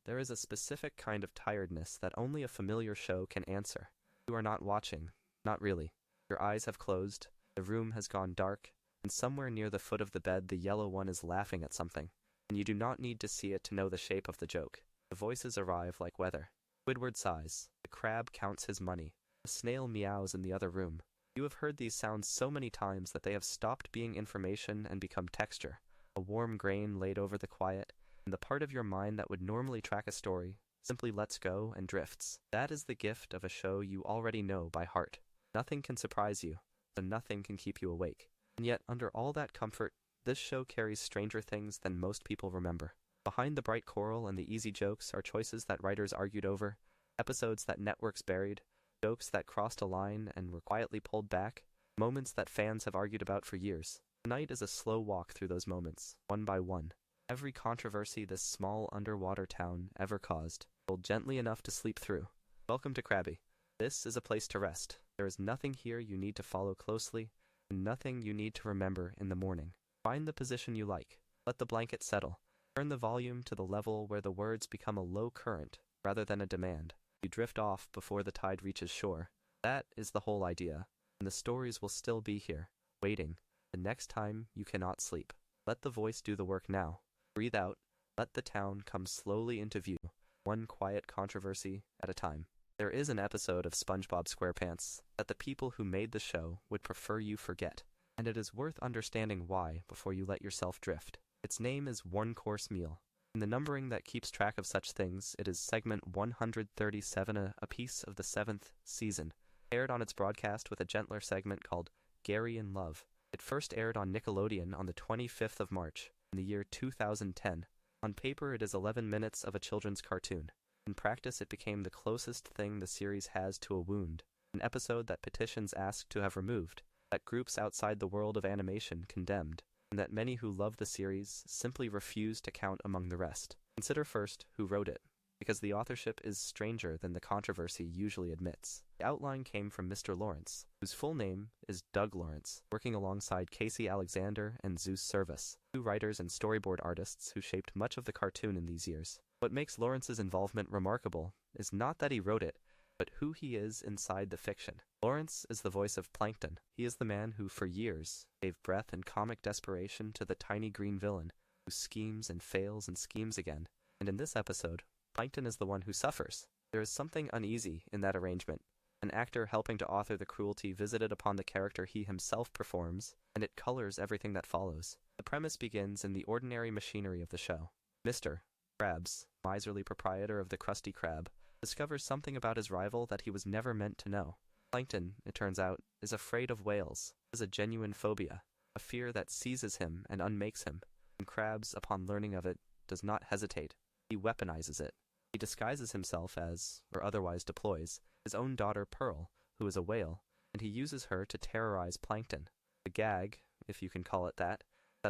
there is a specific kind of tiredness that only a familiar show can answer. You are not watching. Not really. Your eyes have closed, the room has gone dark, and somewhere near the foot of the bed the yellow one is laughing at something, and you do not need to see it to know the shape of the joke. The voices arrive like weather. Squidward sighs. The crab counts his money. A snail meows in the other room. You have heard these sounds so many times that they have stopped being information and become texture, a warm grain laid over the quiet, and the part of your mind that would normally track a story simply lets go and drifts. That is the gift of a show you already know by heart. Nothing can surprise you, so nothing can keep you awake. And yet, under all that comfort, this show carries stranger things than most people remember. Behind the bright choral and the easy jokes are choices that writers argued over, episodes that networks buried, jokes that crossed a line and were quietly pulled back, moments that fans have argued about for years. Tonight is a slow walk through those moments, one by one. Every controversy this small underwater town ever caused, rolled gently enough to sleep through. Welcome to Krabby. This is a place to rest. There is nothing here you need to follow closely, and nothing you need to remember in the morning. Find the position you like. Let the blanket settle. Turn the volume to the level where the words become a low current rather than a demand. You drift off before the tide reaches shore. That is the whole idea, and the stories will still be here, waiting, the next time you cannot sleep. Let the voice do the work now. Breathe out. Let the town come slowly into view, one quiet controversy at a time. There is an episode of SpongeBob SquarePants that the people who made the show would prefer you forget, and it is worth understanding why before you let yourself drift. Its name is Coarse Meal. In the numbering that keeps track of such things, it is segment 137 a piece of the 7th season, aired on its broadcast with a gentler segment called Gary in Love. It first aired on Nickelodeon on the 25th of March in the year 2010. On paper, it is 11 minutes of a children's cartoon. In practice, it became the closest thing the series has to a wound, an episode that petitions asked to have removed, that groups outside the world of animation condemned, and that many who love the series simply refuse to count among the rest. Consider first who wrote it, because the authorship is stranger than the controversy usually admits. The outline came from Mr. Lawrence, whose full name is Doug Lawrence, working alongside Casey Alexander and Zeus Service, two writers and storyboard artists who shaped much of the cartoon in these years. What makes Lawrence's involvement remarkable is not that he wrote it, but who he is inside the fiction. Lawrence is the voice of Plankton. He is the man who, for years, gave breath and comic desperation to the tiny green villain, who schemes and fails and schemes again. And in this episode, Plankton is the one who suffers. There is something uneasy in that arrangement, an actor helping to author the cruelty visited upon the character he himself performs, and it colors everything that follows. The premise begins in the ordinary machinery of the show. Mr. Krabs, miserly proprietor of the Krusty Krab, discovers something about his rival that he was never meant to know. Plankton, it turns out, is afraid of whales. It is a genuine phobia, a fear that seizes him and unmakes him. And Krabs, upon learning of it, does not hesitate. He weaponizes it. He disguises himself as, or otherwise deploys, his own daughter Pearl, who is a whale, and he uses her to terrorize Plankton. The gag, if you can call it that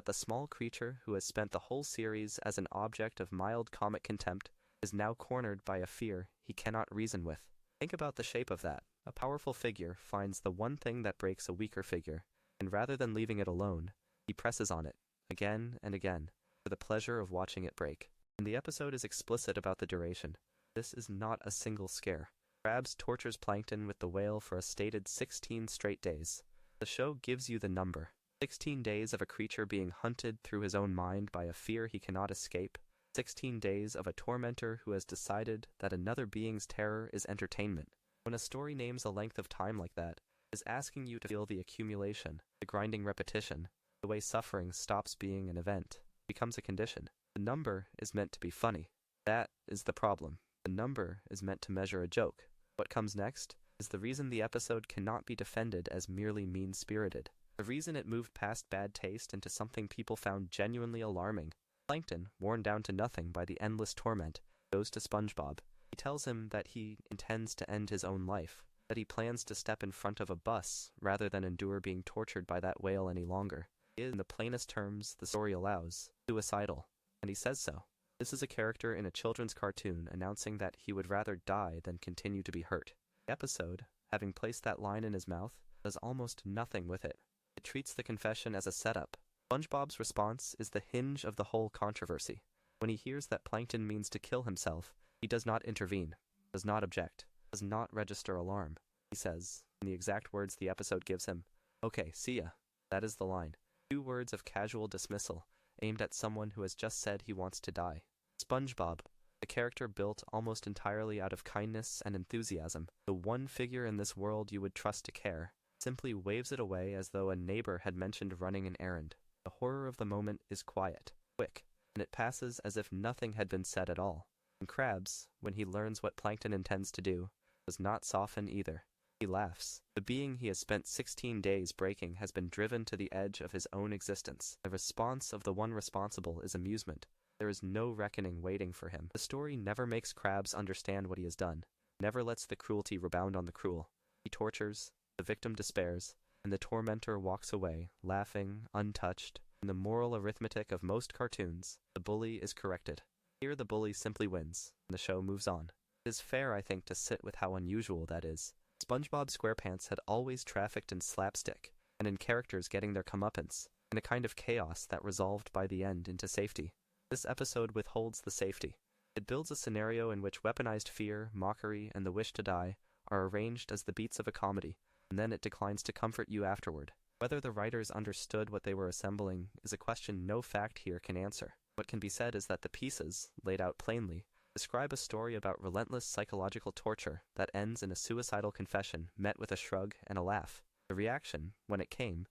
the small creature who has spent the whole series as an object of mild comic contempt is now cornered by a fear he cannot reason with. Think about the shape of that. A powerful figure finds the one thing that breaks a weaker figure, and rather than leaving it alone, he presses on it, again and again, for the pleasure of watching it break. And the episode is explicit about the duration. This is not a single scare. Krabs tortures Plankton with the whale for a stated 16 straight days. The show gives you the number. 16 days of a creature being hunted through his own mind by a fear he cannot escape. 16 days of a tormentor who has decided that another being's terror is entertainment. When a story names a length of time like that, it is asking you to feel the accumulation, the grinding repetition, the way suffering stops being an event, becomes a condition. The number is meant to be funny. That is the problem. The number is meant to measure a joke. What comes next is the reason the episode cannot be defended as merely mean-spirited. The reason it moved past bad taste into something people found genuinely alarming. Plankton, worn down to nothing by the endless torment, goes to SpongeBob. He tells him that he intends to end his own life, that he plans to step in front of a bus rather than endure being tortured by that whale any longer. He is, in the plainest terms the story allows, suicidal, and he says so. This is a character in a children's cartoon announcing that he would rather die than continue to be hurt. The episode, having placed that line in his mouth, does almost nothing with it. It treats the confession as a setup. SpongeBob's response is the hinge of the whole controversy. When he hears that Plankton means to kill himself, he does not intervene, does not object, does not register alarm. He says, in the exact words the episode gives him, "Okay, see ya." That is the line. 2 words of casual dismissal, aimed at someone who has just said he wants to die. SpongeBob, the character built almost entirely out of kindness and enthusiasm, the one figure in this world you would trust to care, simply waves it away as though a neighbor had mentioned running an errand. The horror of the moment is quiet, quick, and it passes as if nothing had been said at all. And Krabs, when he learns what Plankton intends to do, does not soften either. He laughs. The being he has spent 16 days breaking has been driven to the edge of his own existence. The response of the one responsible is amusement. There is no reckoning waiting for him. The story never makes Krabs understand what he has done, never lets the cruelty rebound on the cruel. He tortures, the victim despairs, and the tormentor walks away, laughing, untouched. In the moral arithmetic of most cartoons, the bully is corrected. Here the bully simply wins, and the show moves on. It is fair, I think, to sit with how unusual that is. SpongeBob SquarePants had always trafficked in slapstick, and in characters getting their comeuppance, in a kind of chaos that resolved by the end into safety. This episode withholds the safety. It builds a scenario in which weaponized fear, mockery, and the wish to die are arranged as the beats of a comedy, and then it declines to comfort you afterward. Whether the writers understood what they were assembling is a question no fact here can answer. What can be said is that the pieces, laid out plainly, describe a story about relentless psychological torture that ends in a suicidal confession met with a shrug and a laugh. The reaction, when it came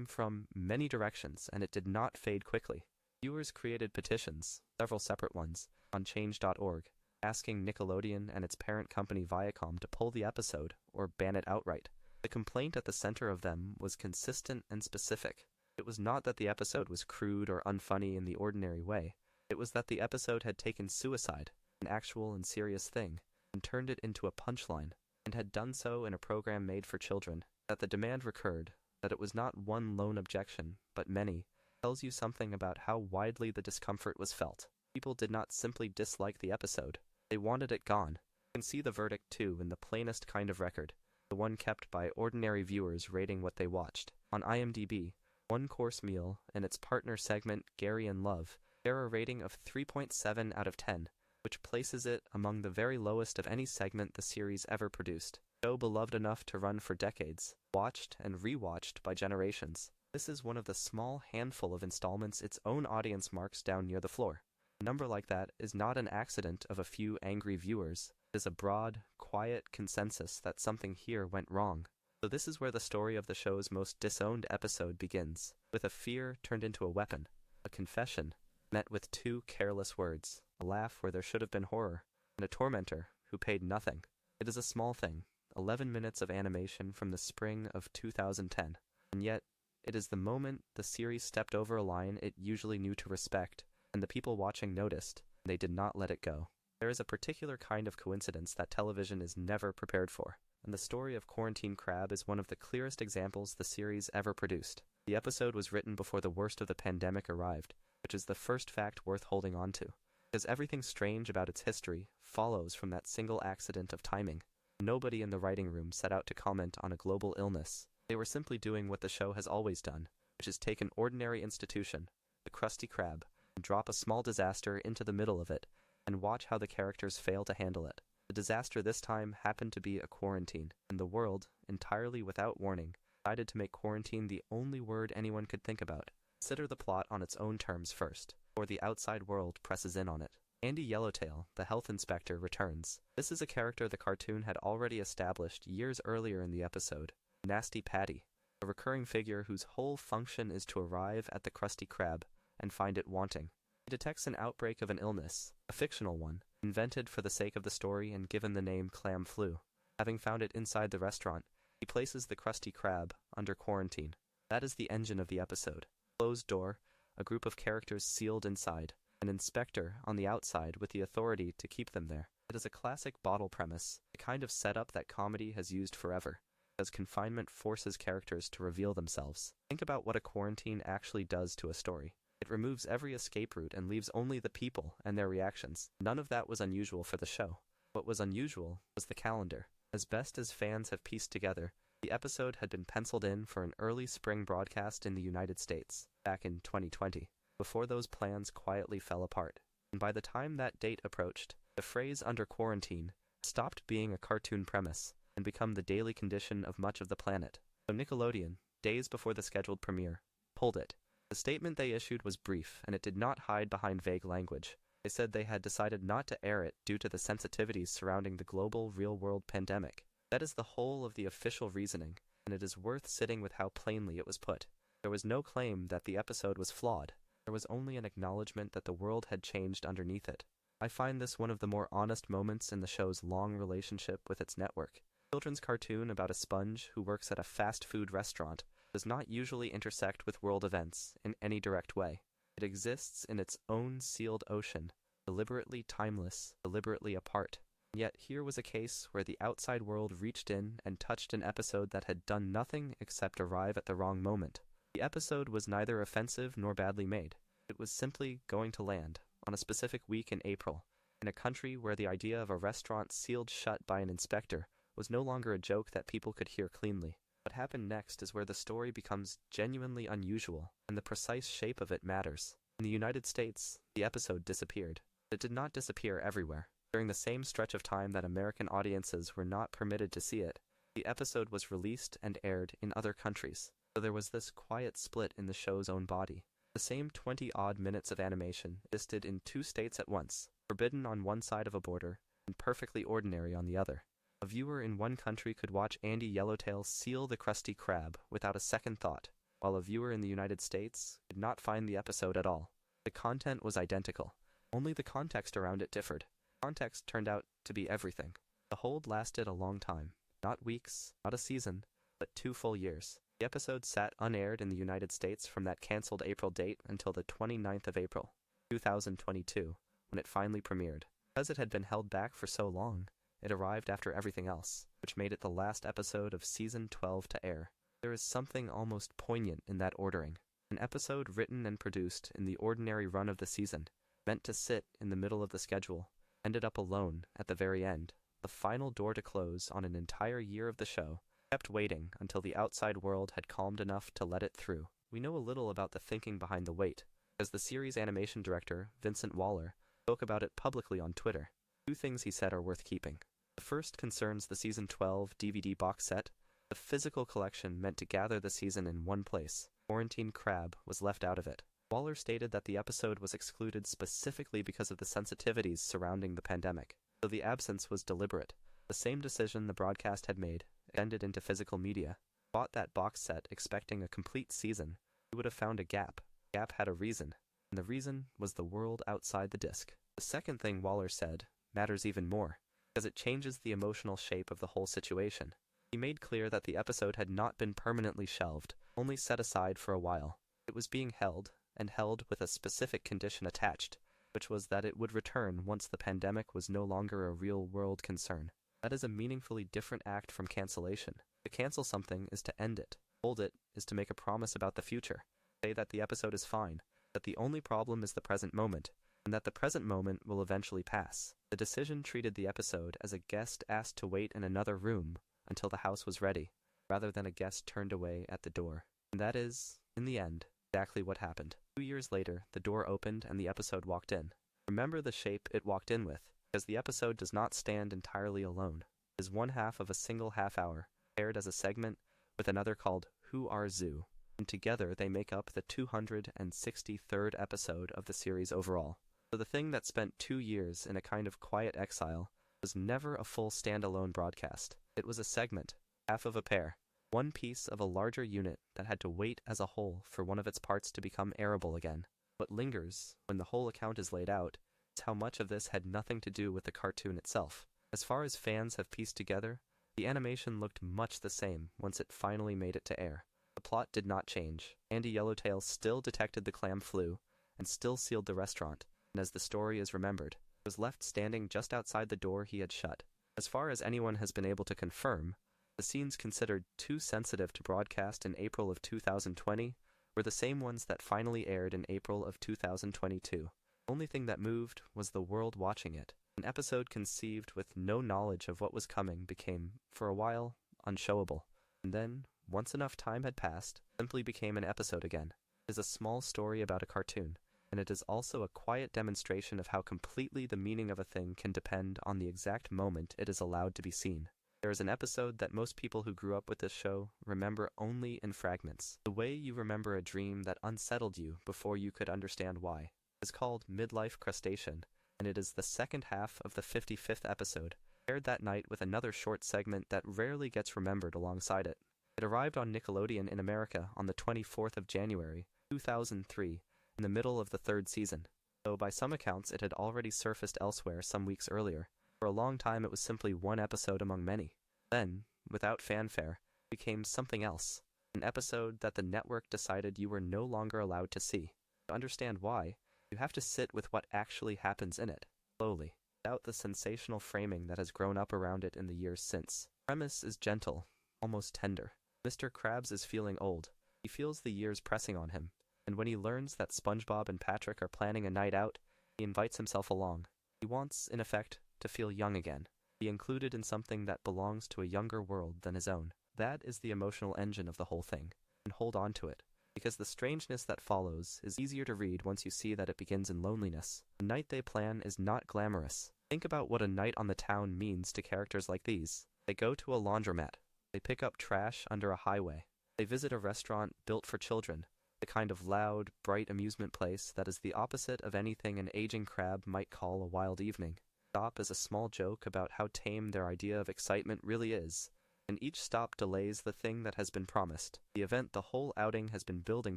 from many directions, and it did not fade quickly. Viewers created petitions, several separate ones, on change.org, asking Nickelodeon and its parent company Viacom to pull the episode or ban it outright. The complaint at the center of them was consistent and specific. It was not that the episode was crude or unfunny in the ordinary way. It was that the episode had taken suicide, an actual and serious thing, and turned it into a punchline, and had done so in a program made for children. That the demand recurred, that it was not one lone objection, but many, tells you something about how widely the discomfort was felt. People did not simply dislike the episode. They wanted it gone. You can see the verdict, too, in the plainest kind of record, the one kept by ordinary viewers rating what they watched. On IMDb, One Coarse Meal and its partner segment Gary and Love share a rating of 3.7 out of 10, which places it among the very lowest of any segment the series ever produced. A show beloved enough to run for decades, watched and rewatched by generations. This is one of the small handful of installments its own audience marks down near the floor. A number like that is not an accident of a few angry viewers. It is a broad, quiet consensus that something here went wrong. So this is where the story of the show's most disowned episode begins, with a fear turned into a weapon, a confession met with 2 careless words, a laugh where there should have been horror, and a tormentor who paid nothing. It is a small thing, 11 minutes of animation from the spring of 2010, and yet it is the moment the series stepped over a line it usually knew to respect, and the people watching noticed, and they did not let it go. There is a particular kind of coincidence that television is never prepared for, and the story of Kwarantined Krab is one of the clearest examples the series ever produced. The episode was written before the worst of the pandemic arrived, which is the first fact worth holding on to, because everything strange about its history follows from that single accident of timing. Nobody in the writing room set out to comment on a global illness. They were simply doing what the show has always done, which is take an ordinary institution, the Krusty Krab, and drop a small disaster into the middle of it, and watch how the characters fail to handle it. The disaster this time happened to be a quarantine, and the world, entirely without warning, decided to make quarantine the only word anyone could think about. Consider the plot on its own terms first, or the outside world presses in on it. Andy Yellowtail, the health inspector, returns. This is a character the cartoon had already established years earlier in the episode. Nasty Patty, a recurring figure whose whole function is to arrive at the Krusty Krab and find it wanting. He detects an outbreak of an illness, a fictional one, invented for the sake of the story and given the name clam flu. Having found it inside the restaurant, he places the Krusty Krab under quarantine. That is the engine of the episode. Closed door, a group of characters sealed inside, an inspector on the outside with the authority to keep them there. It is a classic bottle premise, the kind of setup that comedy has used forever, as confinement forces characters to reveal themselves. Think about what a quarantine actually does to a story. It removes every escape route and leaves only the people and their reactions. None of that was unusual for the show. What was unusual was the calendar. As best as fans have pieced together, the episode had been penciled in for an early spring broadcast in the United States, back in 2020, before those plans quietly fell apart. and by the time that date approached, the phrase "under quarantine" stopped being a cartoon premise and become the daily condition of much of the planet. So Nickelodeon, days before the scheduled premiere, pulled it. The statement they issued was brief, and it did not hide behind vague language. They said they had decided not to air it due to the sensitivities surrounding the global real-world pandemic. That is the whole of the official reasoning, and it is worth sitting with how plainly it was put. There was no claim that the episode was flawed. There was only an acknowledgement that the world had changed underneath it. I find this one of the more honest moments in the show's long relationship with its network. A children's cartoon about a sponge who works at a fast food restaurant does not usually intersect with world events in any direct way. It exists in its own sealed ocean, deliberately timeless, deliberately apart. Yet here was a case where the outside world reached in and touched an episode that had done nothing except arrive at the wrong moment. The episode was neither offensive nor badly made. It was simply going to land, on a specific week in April, in a country where the idea of a restaurant sealed shut by an inspector was no longer a joke that people could hear cleanly. What happened next is where the story becomes genuinely unusual, and the precise shape of it matters. In the United States, the episode disappeared. It did not disappear everywhere. During the same stretch of time that American audiences were not permitted to see it, the episode was released and aired in other countries. So there was this quiet split in the show's own body. The same 20-odd minutes of animation existed in 2 states at once, forbidden on one side of a border, and perfectly ordinary on the other. A viewer in one country could watch Andy Yellowtail seal the Krusty Krab without a second thought, while a viewer in the United States could not find the episode at all. The content was identical. Only the context around it differed. Context turned out to be everything. The hold lasted a long time. Not weeks, not a season, but 2 full years. The episode sat unaired in the United States from that cancelled April date until the 29th of April, 2022, when it finally premiered. Because it had been held back for so long, it arrived after everything else, which made it the last episode of Season 12 to air. There is something almost poignant in that ordering. An episode written and produced in the ordinary run of the season, meant to sit in the middle of the schedule, ended up alone at the very end, the final door to close on an entire year of the show, kept waiting until the outside world had calmed enough to let it through. We know a little about the thinking behind the wait, as the series animation director, Vincent Waller, spoke about it publicly on Twitter. 2 things he said are worth keeping. The first concerns the Season 12 DVD box set. The physical collection meant to gather the season in one place. Kwarantined Krab was left out of it. Waller stated that the episode was excluded specifically because of the sensitivities surrounding the pandemic, so the absence was deliberate. The same decision the broadcast had made extended into physical media. Bought that box set expecting a complete season, you would have found a gap. The gap had a reason, and the reason was the world outside the disc. The second thing Waller said matters even more, because it changes the emotional shape of the whole situation. He made clear that the episode had not been permanently shelved, only set aside for a while. It was being held, and held with a specific condition attached, which was that it would return once the pandemic was no longer a real-world concern. That is a meaningfully different act from cancellation. To cancel something is to end it. Hold it is to make a promise about the future. Say that the episode is fine, that the only problem is the present moment, and that the present moment will eventually pass. The decision treated the episode as a guest asked to wait in another room until the house was ready, rather than a guest turned away at the door. And that is, in the end, exactly what happened. 2 years later, the door opened and the episode walked in. Remember the shape it walked in with, because the episode does not stand entirely alone. It is one half of a single half-hour, paired as a segment with another called Who Are Zoo, and together they make up the 263rd episode of the series overall. So the thing that spent 2 years in a kind of quiet exile was never a full standalone broadcast. It was a segment, half of a pair, one piece of a larger unit that had to wait as a whole for one of its parts to become airable again. What lingers, when the whole account is laid out, is how much of this had nothing to do with the cartoon itself. As far as fans have pieced together, the animation looked much the same once it finally made it to air. The plot did not change. Andy Yellowtail still detected the clam flu, and still sealed the restaurant, and as the story is remembered, was left standing just outside the door he had shut. As far as anyone has been able to confirm, the scenes considered too sensitive to broadcast in April of 2020 were the same ones that finally aired in April of 2022. The only thing that moved was the world watching it. An episode conceived with no knowledge of what was coming became, for a while, unshowable, and then, once enough time had passed, simply became an episode again. It is a small story about a cartoon, and it is also a quiet demonstration of how completely the meaning of a thing can depend on the exact moment it is allowed to be seen. There is an episode that most people who grew up with this show remember only in fragments. The way you remember a dream that unsettled you before you could understand why. It's called Midlife Crustacean, and it is the second half of the 55th episode, aired that night with another short segment that rarely gets remembered alongside it. It arrived on Nickelodeon in America on the 24th of January, 2003, in the middle of the third season, though by some accounts it had already surfaced elsewhere some weeks earlier. For a long time it was simply one episode among many. Then, without fanfare, it became something else, an episode that the network decided you were no longer allowed to see. To understand why, you have to sit with what actually happens in it, slowly, without the sensational framing that has grown up around it in the years since. The premise is gentle, almost tender. Mr. Krabs is feeling old. He feels the years pressing on him, and when he learns that SpongeBob and Patrick are planning a night out, he invites himself along. He wants, in effect, to feel young again, be included in something that belongs to a younger world than his own. That is the emotional engine of the whole thing, and hold on to it, because the strangeness that follows is easier to read once you see that it begins in loneliness. The night they plan is not glamorous. Think about what a night on the town means to characters like these. They go to a laundromat. They pick up trash under a highway. They visit a restaurant built for children, the kind of loud, bright amusement place that is the opposite of anything an aging crab might call a wild evening. Stop is a small joke about how tame their idea of excitement really is, and each stop delays the thing that has been promised, the event the whole outing has been building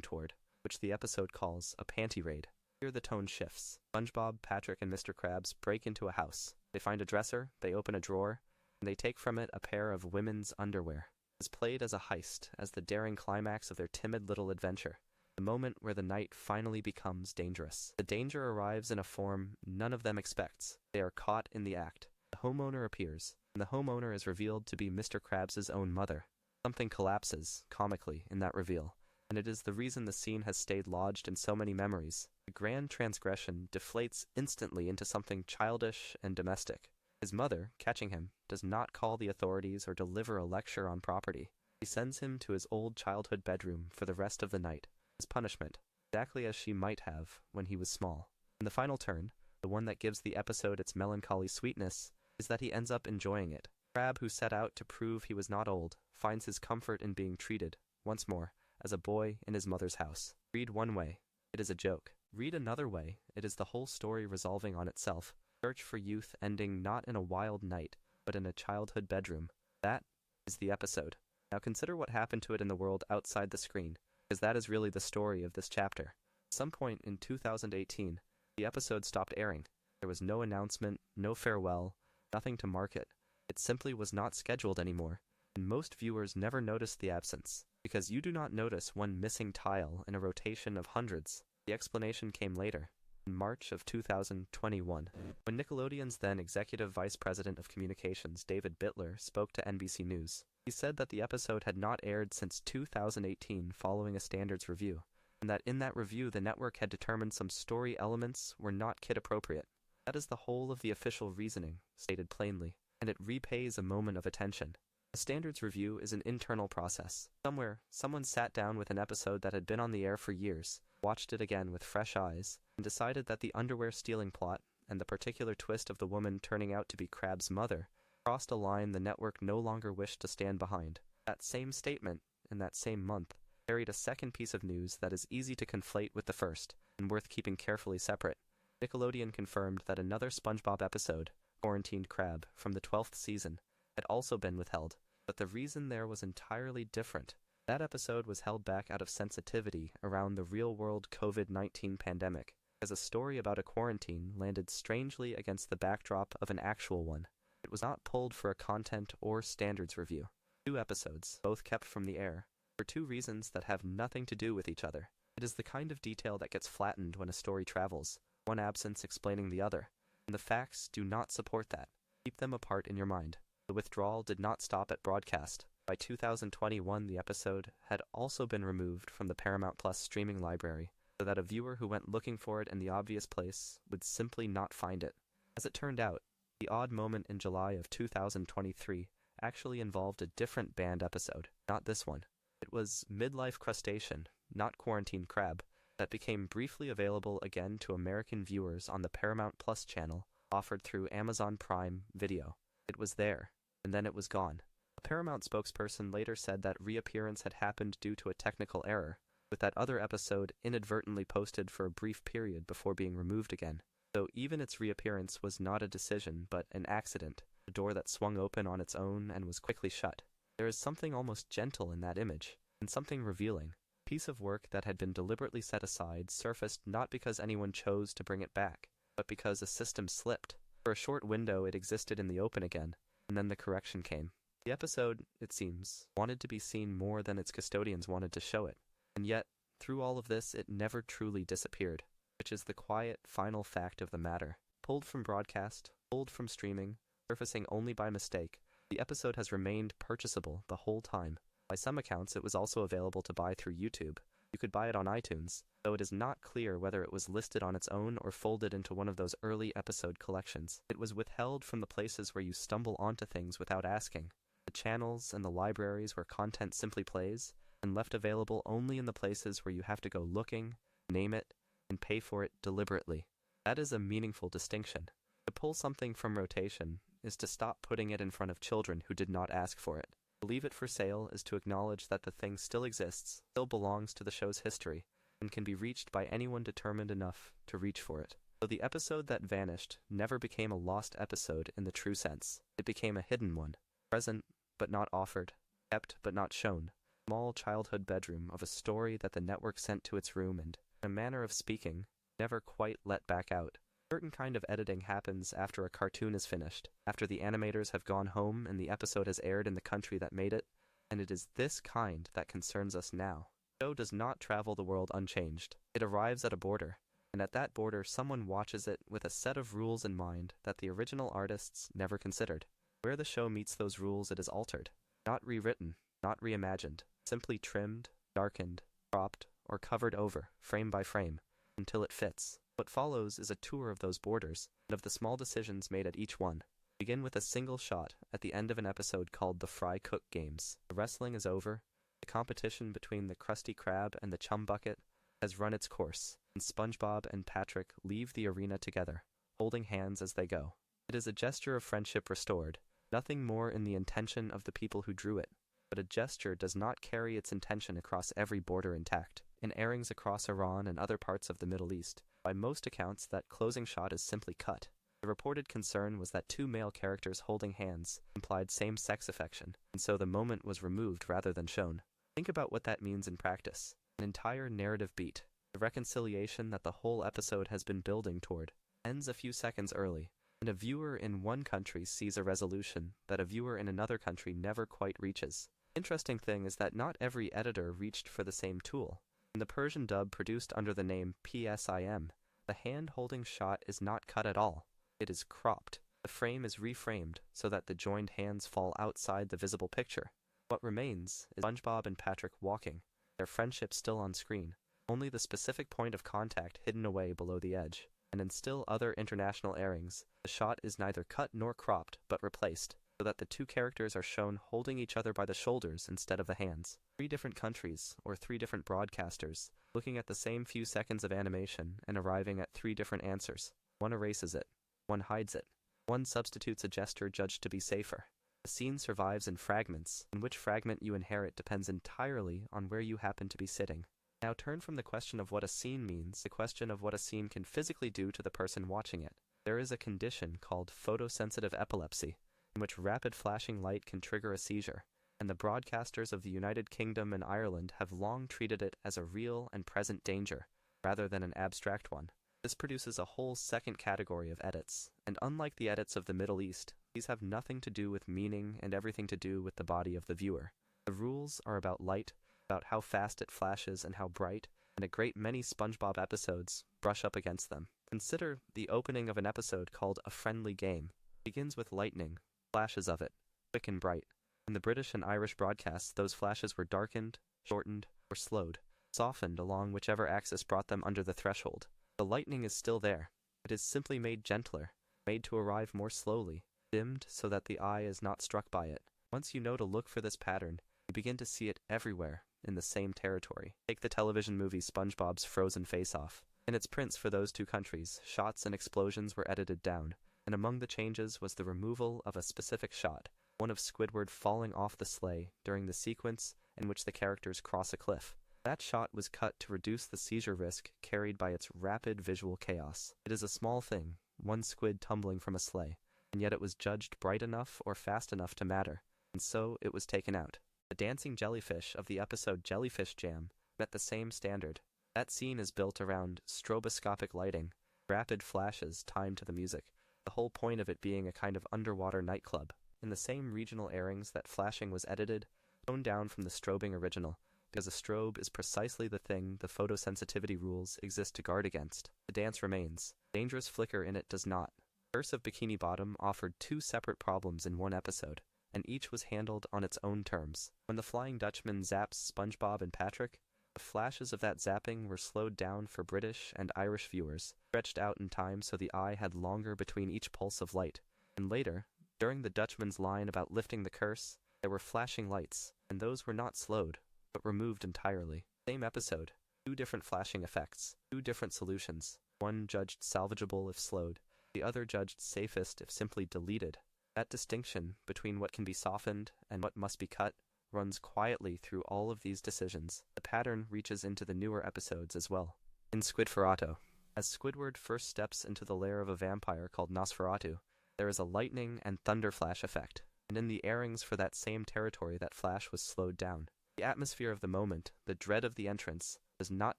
toward, which the episode calls a panty raid. Here the tone shifts. SpongeBob, Patrick, and Mr. Krabs break into a house. They find a dresser, they open a drawer, and they take from it a pair of women's underwear. It is played as a heist, as the daring climax of their timid little adventure, the moment where the night finally becomes dangerous. The danger arrives in a form none of them expects. They are caught in the act. The homeowner appears, and the homeowner is revealed to be Mr. Krabs' own mother. Something collapses, comically, in that reveal, and it is the reason the scene has stayed lodged in so many memories. The grand transgression deflates instantly into something childish and domestic. His mother, catching him, does not call the authorities or deliver a lecture on property. She sends him to his old childhood bedroom for the rest of the night, as punishment, exactly as she might have when he was small. And the final turn, the one that gives the episode its melancholy sweetness, is that he ends up enjoying it. Crab, who set out to prove he was not old, finds his comfort in being treated, once more, as a boy in his mother's house. Read one way, it is a joke. Read another way, it is the whole story resolving on itself. Search for youth ending not in a wild night, but in a childhood bedroom. That is the episode. Now consider what happened to it in the world outside the screen, because that is really the story of this chapter. At some point in 2018, the episode stopped airing. There was no announcement, no farewell, nothing to mark it. It simply was not scheduled anymore, and most viewers never noticed the absence, because you do not notice one missing tile in a rotation of hundreds. The explanation came later, in March of 2021, when Nickelodeon's then Executive Vice President of Communications, David Bitler, spoke to NBC News. He said that the episode had not aired since 2018 following a standards review, and that in that review the network had determined some story elements were not kid-appropriate. That is the whole of the official reasoning, stated plainly, and it repays a moment of attention. A standards review is an internal process. Somewhere, someone sat down with an episode that had been on the air for years, watched it again with fresh eyes, and decided that the underwear stealing plot, and the particular twist of the woman turning out to be Krab's mother, crossed a line the network no longer wished to stand behind. That same statement, in that same month, carried a second piece of news that is easy to conflate with the first, and worth keeping carefully separate. Nickelodeon confirmed that another SpongeBob episode, Kwarantined Krab, from the 12th season, had also been withheld, but the reason there was entirely different. That episode was held back out of sensitivity around the real-world COVID-19 pandemic, as a story about a quarantine landed strangely against the backdrop of an actual one. It was not pulled for a content or standards review. 2 episodes, both kept from the air, for 2 reasons that have nothing to do with each other. It is the kind of detail that gets flattened when a story travels, one absence explaining the other, and the facts do not support that. Keep them apart in your mind. The withdrawal did not stop at broadcast. By 2021, the episode had also been removed from the Paramount Plus streaming library, so that a viewer who went looking for it in the obvious place would simply not find it. As it turned out, the odd moment in July of 2023 actually involved a different banned episode, not this one. It was Midlife Crustacean, not Kwarantined Krab, that became briefly available again to American viewers on the Paramount Plus channel offered through Amazon Prime Video. It was there, and then it was gone. A Paramount spokesperson later said that reappearance had happened due to a technical error, with that other episode inadvertently posted for a brief period before being removed again. So even its reappearance was not a decision, but an accident, a door that swung open on its own and was quickly shut. There is something almost gentle in that image, and something revealing. A piece of work that had been deliberately set aside surfaced not because anyone chose to bring it back, but because a system slipped. For a short window it existed in the open again, and then the correction came. The episode, it seems, wanted to be seen more than its custodians wanted to show it, and yet, through all of this, it never truly disappeared, which is the quiet, final fact of the matter. Pulled from broadcast, pulled from streaming, surfacing only by mistake, the episode has remained purchasable the whole time. By some accounts, it was also available to buy through YouTube. You could buy it on iTunes, though it is not clear whether it was listed on its own or folded into one of those early episode collections. It was withheld from the places where you stumble onto things without asking, the channels and the libraries where content simply plays, and left available only in the places where you have to go looking, name it, and pay for it deliberately. That is a meaningful distinction. To pull something from rotation is to stop putting it in front of children who did not ask for it. To leave it for sale is to acknowledge that the thing still exists, still belongs to the show's history, and can be reached by anyone determined enough to reach for it. So the episode that vanished never became a lost episode in the true sense. It became a hidden one, present but not offered, kept but not shown, a small childhood bedroom of a story that the network sent to its room and, in a manner of speaking, never quite let back out. A certain kind of editing happens after a cartoon is finished, after the animators have gone home and the episode has aired in the country that made it, and it is this kind that concerns us now. The show does not travel the world unchanged. It arrives at a border, and at that border someone watches it with a set of rules in mind that the original artists never considered. Where the show meets those rules, it is altered, not rewritten, not reimagined, simply trimmed, darkened, cropped, or covered over, frame by frame, until it fits. What follows is a tour of those borders, and of the small decisions made at each one. Begin with a single shot at the end of an episode called the Fry Cook Games. The wrestling is over, the competition between the Krusty Krab and the Chum Bucket has run its course, and SpongeBob and Patrick leave the arena together, holding hands as they go. It is a gesture of friendship restored, nothing more in the intention of the people who drew it, but a gesture does not carry its intention across every border intact. In airings across Iran and other parts of the Middle East, by most accounts that closing shot is simply cut. The reported concern was that two male characters holding hands implied same-sex affection, and so the moment was removed rather than shown. Think about what that means in practice. An entire narrative beat, the reconciliation that the whole episode has been building toward, ends a few seconds early, and a viewer in one country sees a resolution that a viewer in another country never quite reaches. Interesting thing is that not every editor reached for the same tool. In the Persian dub produced under the name PSIM, the hand-holding shot is not cut at all. It is cropped. The frame is reframed so that the joined hands fall outside the visible picture. What remains is SpongeBob and Patrick walking, their friendship still on screen, only the specific point of contact hidden away below the edge. And in still other international airings, the shot is neither cut nor cropped, but replaced, so that the two characters are shown holding each other by the shoulders instead of the hands. 3 different countries, or 3 different broadcasters, looking at the same few seconds of animation and arriving at 3 different answers. One erases it. One hides it. One substitutes a gesture judged to be safer. The scene survives in fragments, and which fragment you inherit depends entirely on where you happen to be sitting. Now turn from the question of what a scene means to the question of what a scene can physically do to the person watching it. There is a condition called photosensitive epilepsy, in which rapid flashing light can trigger a seizure, and the broadcasters of the United Kingdom and Ireland have long treated it as a real and present danger, rather than an abstract one. This produces a whole second category of edits, and unlike the edits of the Middle East, these have nothing to do with meaning and everything to do with the body of the viewer. The rules are about light, about how fast it flashes and how bright, and a great many SpongeBob episodes brush up against them. Consider the opening of an episode called A Friendly Game. It begins with lightning, flashes of it, quick and bright. In the British and Irish broadcasts, those flashes were darkened, shortened, or slowed, softened along whichever axis brought them under the threshold. The lightning is still there. It is simply made gentler, made to arrive more slowly, dimmed so that the eye is not struck by it. Once you know to look for this pattern, you begin to see it everywhere, in the same territory. Take the television movie SpongeBob's Frozen Face-Off. In its prints for those two countries, shots and explosions were edited down, and among the changes was the removal of a specific shot, one of Squidward falling off the sleigh during the sequence in which the characters cross a cliff. That shot was cut to reduce the seizure risk carried by its rapid visual chaos. It is a small thing, one squid tumbling from a sleigh, and yet it was judged bright enough or fast enough to matter, and so it was taken out. The dancing jellyfish of the episode Jellyfish Jam met the same standard. That scene is built around stroboscopic lighting, rapid flashes timed to the music, the whole point of it being a kind of underwater nightclub. In the same regional airings that flashing was edited, toned down from the strobing original, because a strobe is precisely the thing the photosensitivity rules exist to guard against. The dance remains. Dangerous flicker in it does not. Curse of Bikini Bottom offered two separate problems in one episode, and each was handled on its own terms. When the Flying Dutchman zaps SpongeBob and Patrick, the flashes of that zapping were slowed down for British and Irish viewers, stretched out in time so the eye had longer between each pulse of light. And later, during the Dutchman's line about lifting the curse, there were flashing lights, and those were not slowed, but removed entirely. Same episode, two different flashing effects, two different solutions. One judged salvageable if slowed, the other judged safest if simply deleted. That distinction between what can be softened and what must be cut runs quietly through all of these decisions. The pattern reaches into the newer episodes as well. In Squidferrato, as Squidward first steps into the lair of a vampire called Nosferatu, there is a lightning and thunder flash effect, and in the airings for that same territory that flash was slowed down. The atmosphere of the moment, the dread of the entrance, does not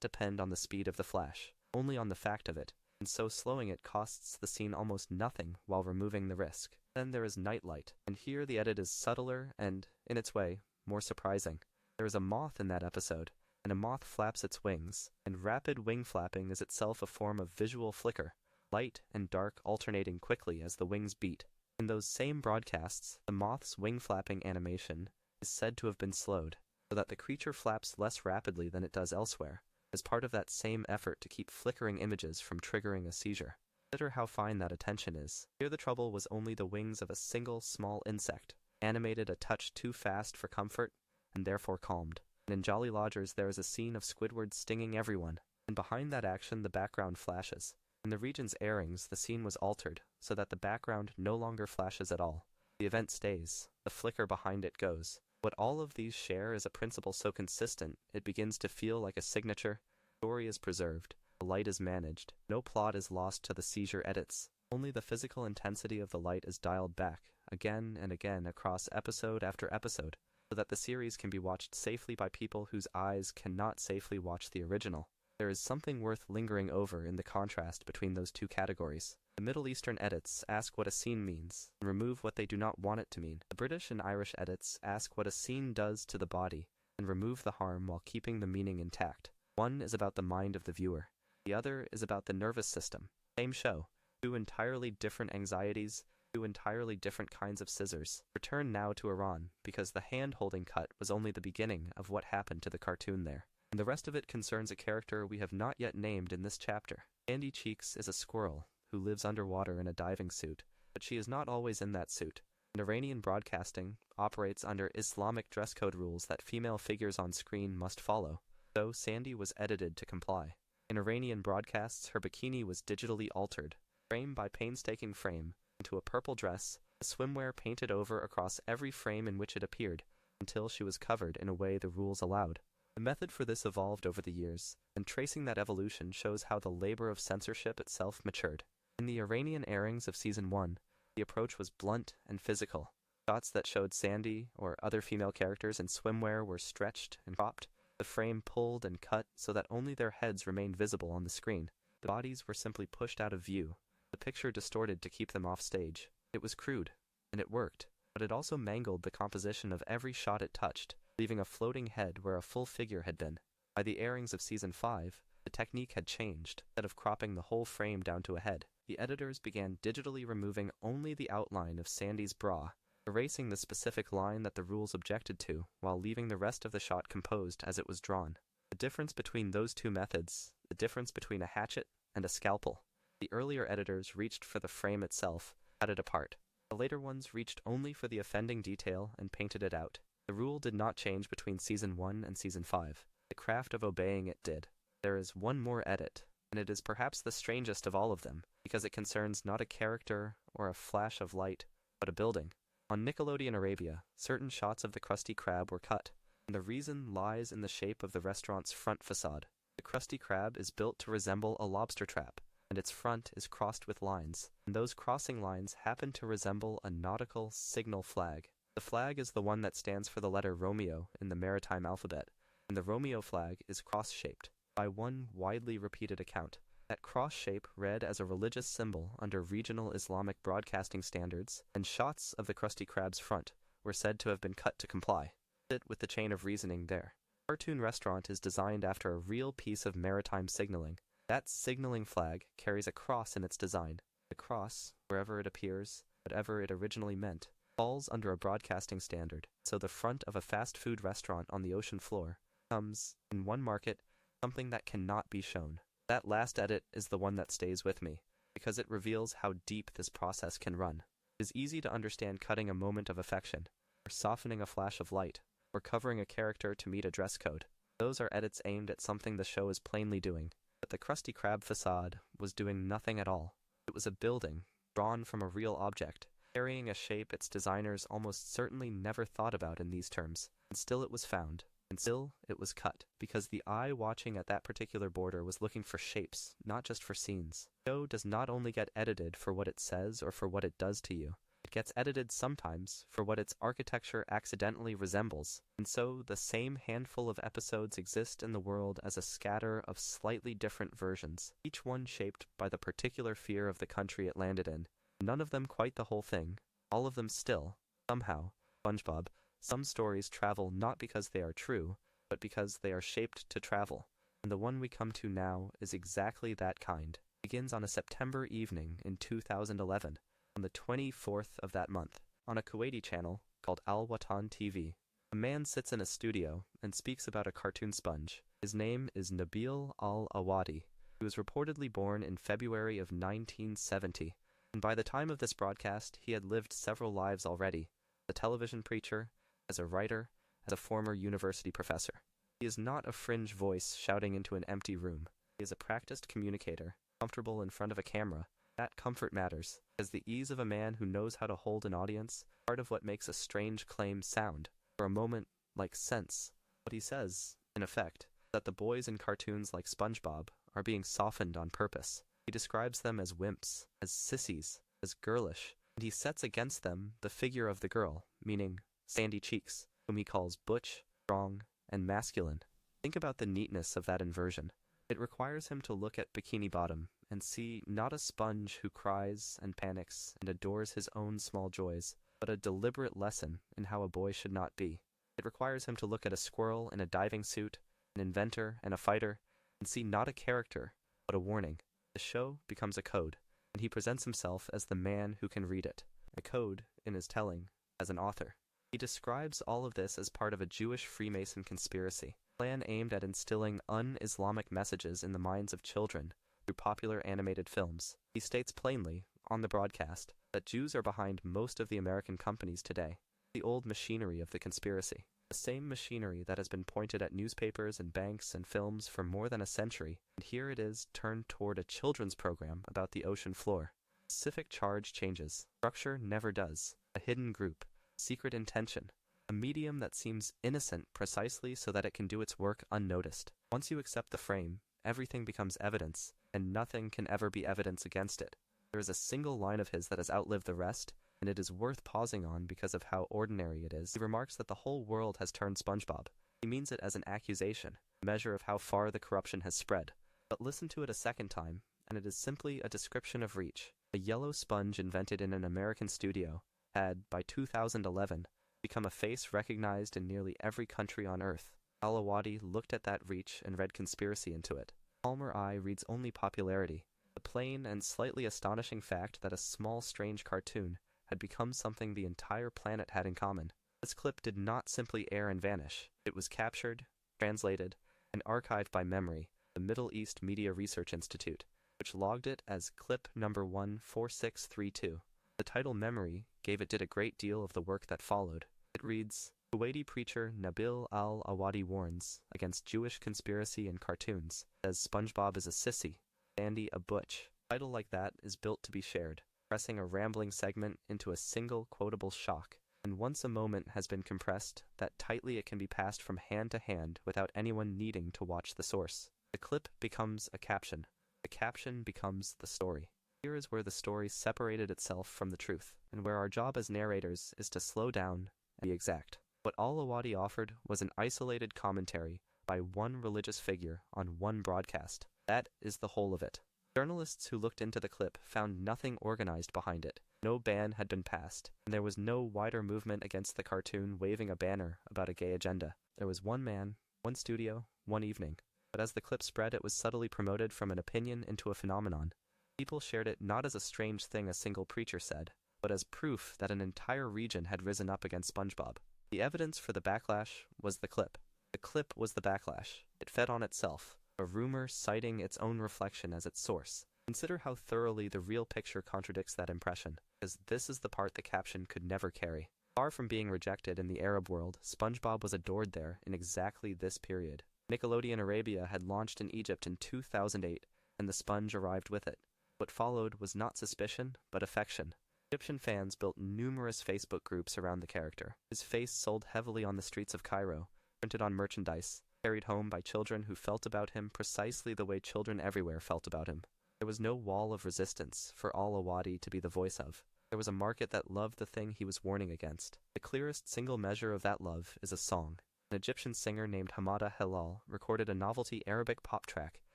depend on the speed of the flash, only on the fact of it, and so slowing it costs the scene almost nothing while removing the risk. Then there is Nightlight, and here the edit is subtler and, in its way, more surprising. There is a moth in that episode, and a moth flaps its wings, and rapid wing flapping is itself a form of visual flicker, light and dark alternating quickly as the wings beat. In those same broadcasts, the moth's wing flapping animation is said to have been slowed, so that the creature flaps less rapidly than it does elsewhere, as part of that same effort to keep flickering images from triggering a seizure. Consider how fine that attention is. Here the trouble was only the wings of a single small insect, animated a touch too fast for comfort, and therefore calmed. And in Jolly Lodgers there is a scene of Squidward stinging everyone, and behind that action the background flashes. In the region's airings the scene was altered, so that the background no longer flashes at all. The event stays, the flicker behind it goes. What all of these share is a principle so consistent it begins to feel like a signature. The story is preserved, the light is managed, no plot is lost to the seizure edits. Only the physical intensity of the light is dialed back, again and again across episode after episode, so that the series can be watched safely by people whose eyes cannot safely watch the original. There is something worth lingering over in the contrast between those two categories. The Middle Eastern edits ask what a scene means, and remove what they do not want it to mean. The British and Irish edits ask what a scene does to the body, and remove the harm while keeping the meaning intact. One is about the mind of the viewer. The other is about the nervous system. Same show. Two entirely different anxieties, two entirely different kinds of scissors. Return now to Iran, because the hand-holding cut was only the beginning of what happened to the cartoon there. And the rest of it concerns a character we have not yet named in this chapter. Sandy Cheeks is a squirrel who lives underwater in a diving suit, but she is not always in that suit. And Iranian broadcasting operates under Islamic dress code rules that female figures on screen must follow, so Sandy was edited to comply. In Iranian broadcasts, her bikini was digitally altered, frame by painstaking frame, into a purple dress, a swimwear painted over across every frame in which it appeared, until she was covered in a way the rules allowed. The method for this evolved over the years, and tracing that evolution shows how the labor of censorship itself matured. In the Iranian airings of Season 1, the approach was blunt and physical. Shots that showed Sandy or other female characters in swimwear were stretched and cropped, the frame pulled and cut so that only their heads remained visible on the screen. The bodies were simply pushed out of view, the picture distorted to keep them off stage. It was crude, and it worked, but it also mangled the composition of every shot it touched, leaving a floating head where a full figure had been. By the airings of Season 5, the technique had changed. Instead of cropping the whole frame down to a head, the editors began digitally removing only the outline of Sandy's bra, erasing the specific line that the rules objected to, while leaving the rest of the shot composed as it was drawn. The difference between those two methods, the difference between a hatchet and a scalpel. The earlier editors reached for the frame itself, cut it apart. The later ones reached only for the offending detail and painted it out. The rule did not change between Season 1 and Season 5. The craft of obeying it did. There is one more edit, and it is perhaps the strangest of all of them, because it concerns not a character or a flash of light, but a building. On Nickelodeon Arabia, certain shots of the Krusty Krab were cut, and the reason lies in the shape of the restaurant's front facade. The Krusty Krab is built to resemble a lobster trap, and its front is crossed with lines, and those crossing lines happen to resemble a nautical signal flag. The flag is the one that stands for the letter Romeo in the maritime alphabet, and the Romeo flag is cross-shaped. By one widely repeated account, that cross shape read as a religious symbol under regional Islamic broadcasting standards, and shots of the Krusty Krab's front were said to have been cut to comply. Fit with the chain of reasoning there. The cartoon restaurant is designed after a real piece of maritime signaling. That signaling flag carries a cross in its design. The cross, wherever it appears, whatever it originally meant, falls under a broadcasting standard, so the front of a fast food restaurant on the ocean floor becomes, in one market, something that cannot be shown. That last edit is the one that stays with me, because it reveals how deep this process can run. It is easy to understand cutting a moment of affection, or softening a flash of light, or covering a character to meet a dress code. Those are edits aimed at something the show is plainly doing. But the Krusty Krab facade was doing nothing at all. It was a building, drawn from a real object, carrying a shape its designers almost certainly never thought about in these terms, and still it was found. And still, it was cut, because the eye watching at that particular border was looking for shapes, not just for scenes. The show does not only get edited for what it says or for what it does to you, it gets edited sometimes for what its architecture accidentally resembles, and so the same handful of episodes exist in the world as a scatter of slightly different versions, each one shaped by the particular fear of the country it landed in. None of them quite the whole thing, all of them still, somehow, SpongeBob. Some stories travel not because they are true, but because they are shaped to travel, and the one we come to now is exactly that kind. It begins on a September evening in 2011, on the 24th of that month, on a Kuwaiti channel called Al Watan TV. A man sits in a studio and speaks about a cartoon sponge. His name is Nabil Al-Awadi. He was reportedly born in February of 1970, and by the time of this broadcast, he had lived several lives already. A television preacher, as a writer, as a former university professor. He is not a fringe voice shouting into an empty room. He is a practiced communicator, comfortable in front of a camera. That comfort matters, as the ease of a man who knows how to hold an audience, part of what makes a strange claim sound, for a moment like sense. What he says, in effect, is that the boys in cartoons like SpongeBob are being softened on purpose. He describes them as wimps, as sissies, as girlish, and he sets against them the figure of the girl, meaning Sandy Cheeks, whom he calls butch, strong, and masculine. Think about the neatness of that inversion. It requires him to look at Bikini Bottom and see not a sponge who cries and panics and adores his own small joys, but a deliberate lesson in how a boy should not be. It requires him to look at a squirrel in a diving suit, an inventor and a fighter, and see not a character, but a warning. The show becomes a code, and he presents himself as the man who can read it. A code, in his telling, as an author. He describes all of this as part of a Jewish Freemason conspiracy, a plan aimed at instilling un-Islamic messages in the minds of children through popular animated films. He states plainly, on the broadcast, that Jews are behind most of the American companies today, the old machinery of the conspiracy. The same machinery that has been pointed at newspapers and banks and films for more than a century, and here it is turned toward a children's program about the ocean floor. Specific charge changes. Structure never does. A hidden group. Secret intention, a medium that seems innocent precisely so that it can do its work unnoticed. Once you accept the frame, everything becomes evidence, and nothing can ever be evidence against it. There is a single line of his that has outlived the rest, and it is worth pausing on because of how ordinary it is. He remarks that the whole world has turned SpongeBob. He means it as an accusation, a measure of how far the corruption has spread. But listen to it a second time, and it is simply a description of reach. A yellow sponge invented in an American studio had, by 2011, become a face recognized in nearly every country on Earth. Al-Awadi looked at that reach and read conspiracy into it. Calmer eye reads only popularity, the plain and slightly astonishing fact that a small strange cartoon had become something the entire planet had in common. This clip did not simply air and vanish. It was captured, translated, and archived by Memory, the Middle East Media Research Institute, which logged it as clip number 14632. The title Memory gave it did a great deal of the work that followed. It reads, Kuwaiti preacher Nabil al-Awadi warns against Jewish conspiracy in cartoons, says SpongeBob is a sissy, Sandy a butch. A title like that is built to be shared, pressing a rambling segment into a single quotable shock, and once a moment has been compressed, that tightly it can be passed from hand to hand without anyone needing to watch the source. The clip becomes a caption. The caption becomes the story. Here is where the story separated itself from the truth, and where our job as narrators is to slow down and be exact. What Al-Awadi offered was an isolated commentary by one religious figure on one broadcast. That is the whole of it. Journalists who looked into the clip found nothing organized behind it. No ban had been passed, and there was no wider movement against the cartoon waving a banner about a gay agenda. There was one man, one studio, one evening. But as the clip spread, it was subtly promoted from an opinion into a phenomenon. People shared it not as a strange thing a single preacher said, but as proof that an entire region had risen up against SpongeBob. The evidence for the backlash was the clip. The clip was the backlash. It fed on itself, a rumor citing its own reflection as its source. Consider how thoroughly the real picture contradicts that impression, because this is the part the caption could never carry. Far from being rejected in the Arab world, SpongeBob was adored there in exactly this period. Nickelodeon Arabia had launched in Egypt in 2008, and the sponge arrived with it. What followed was not suspicion, but affection. Egyptian fans built numerous Facebook groups around the character. His face sold heavily on the streets of Cairo, printed on merchandise, carried home by children who felt about him precisely the way children everywhere felt about him. There was no wall of resistance for Al-Awadi to be the voice of. There was a market that loved the thing he was warning against. The clearest single measure of that love is a song. An Egyptian singer named Hamada Helal recorded a novelty Arabic pop track,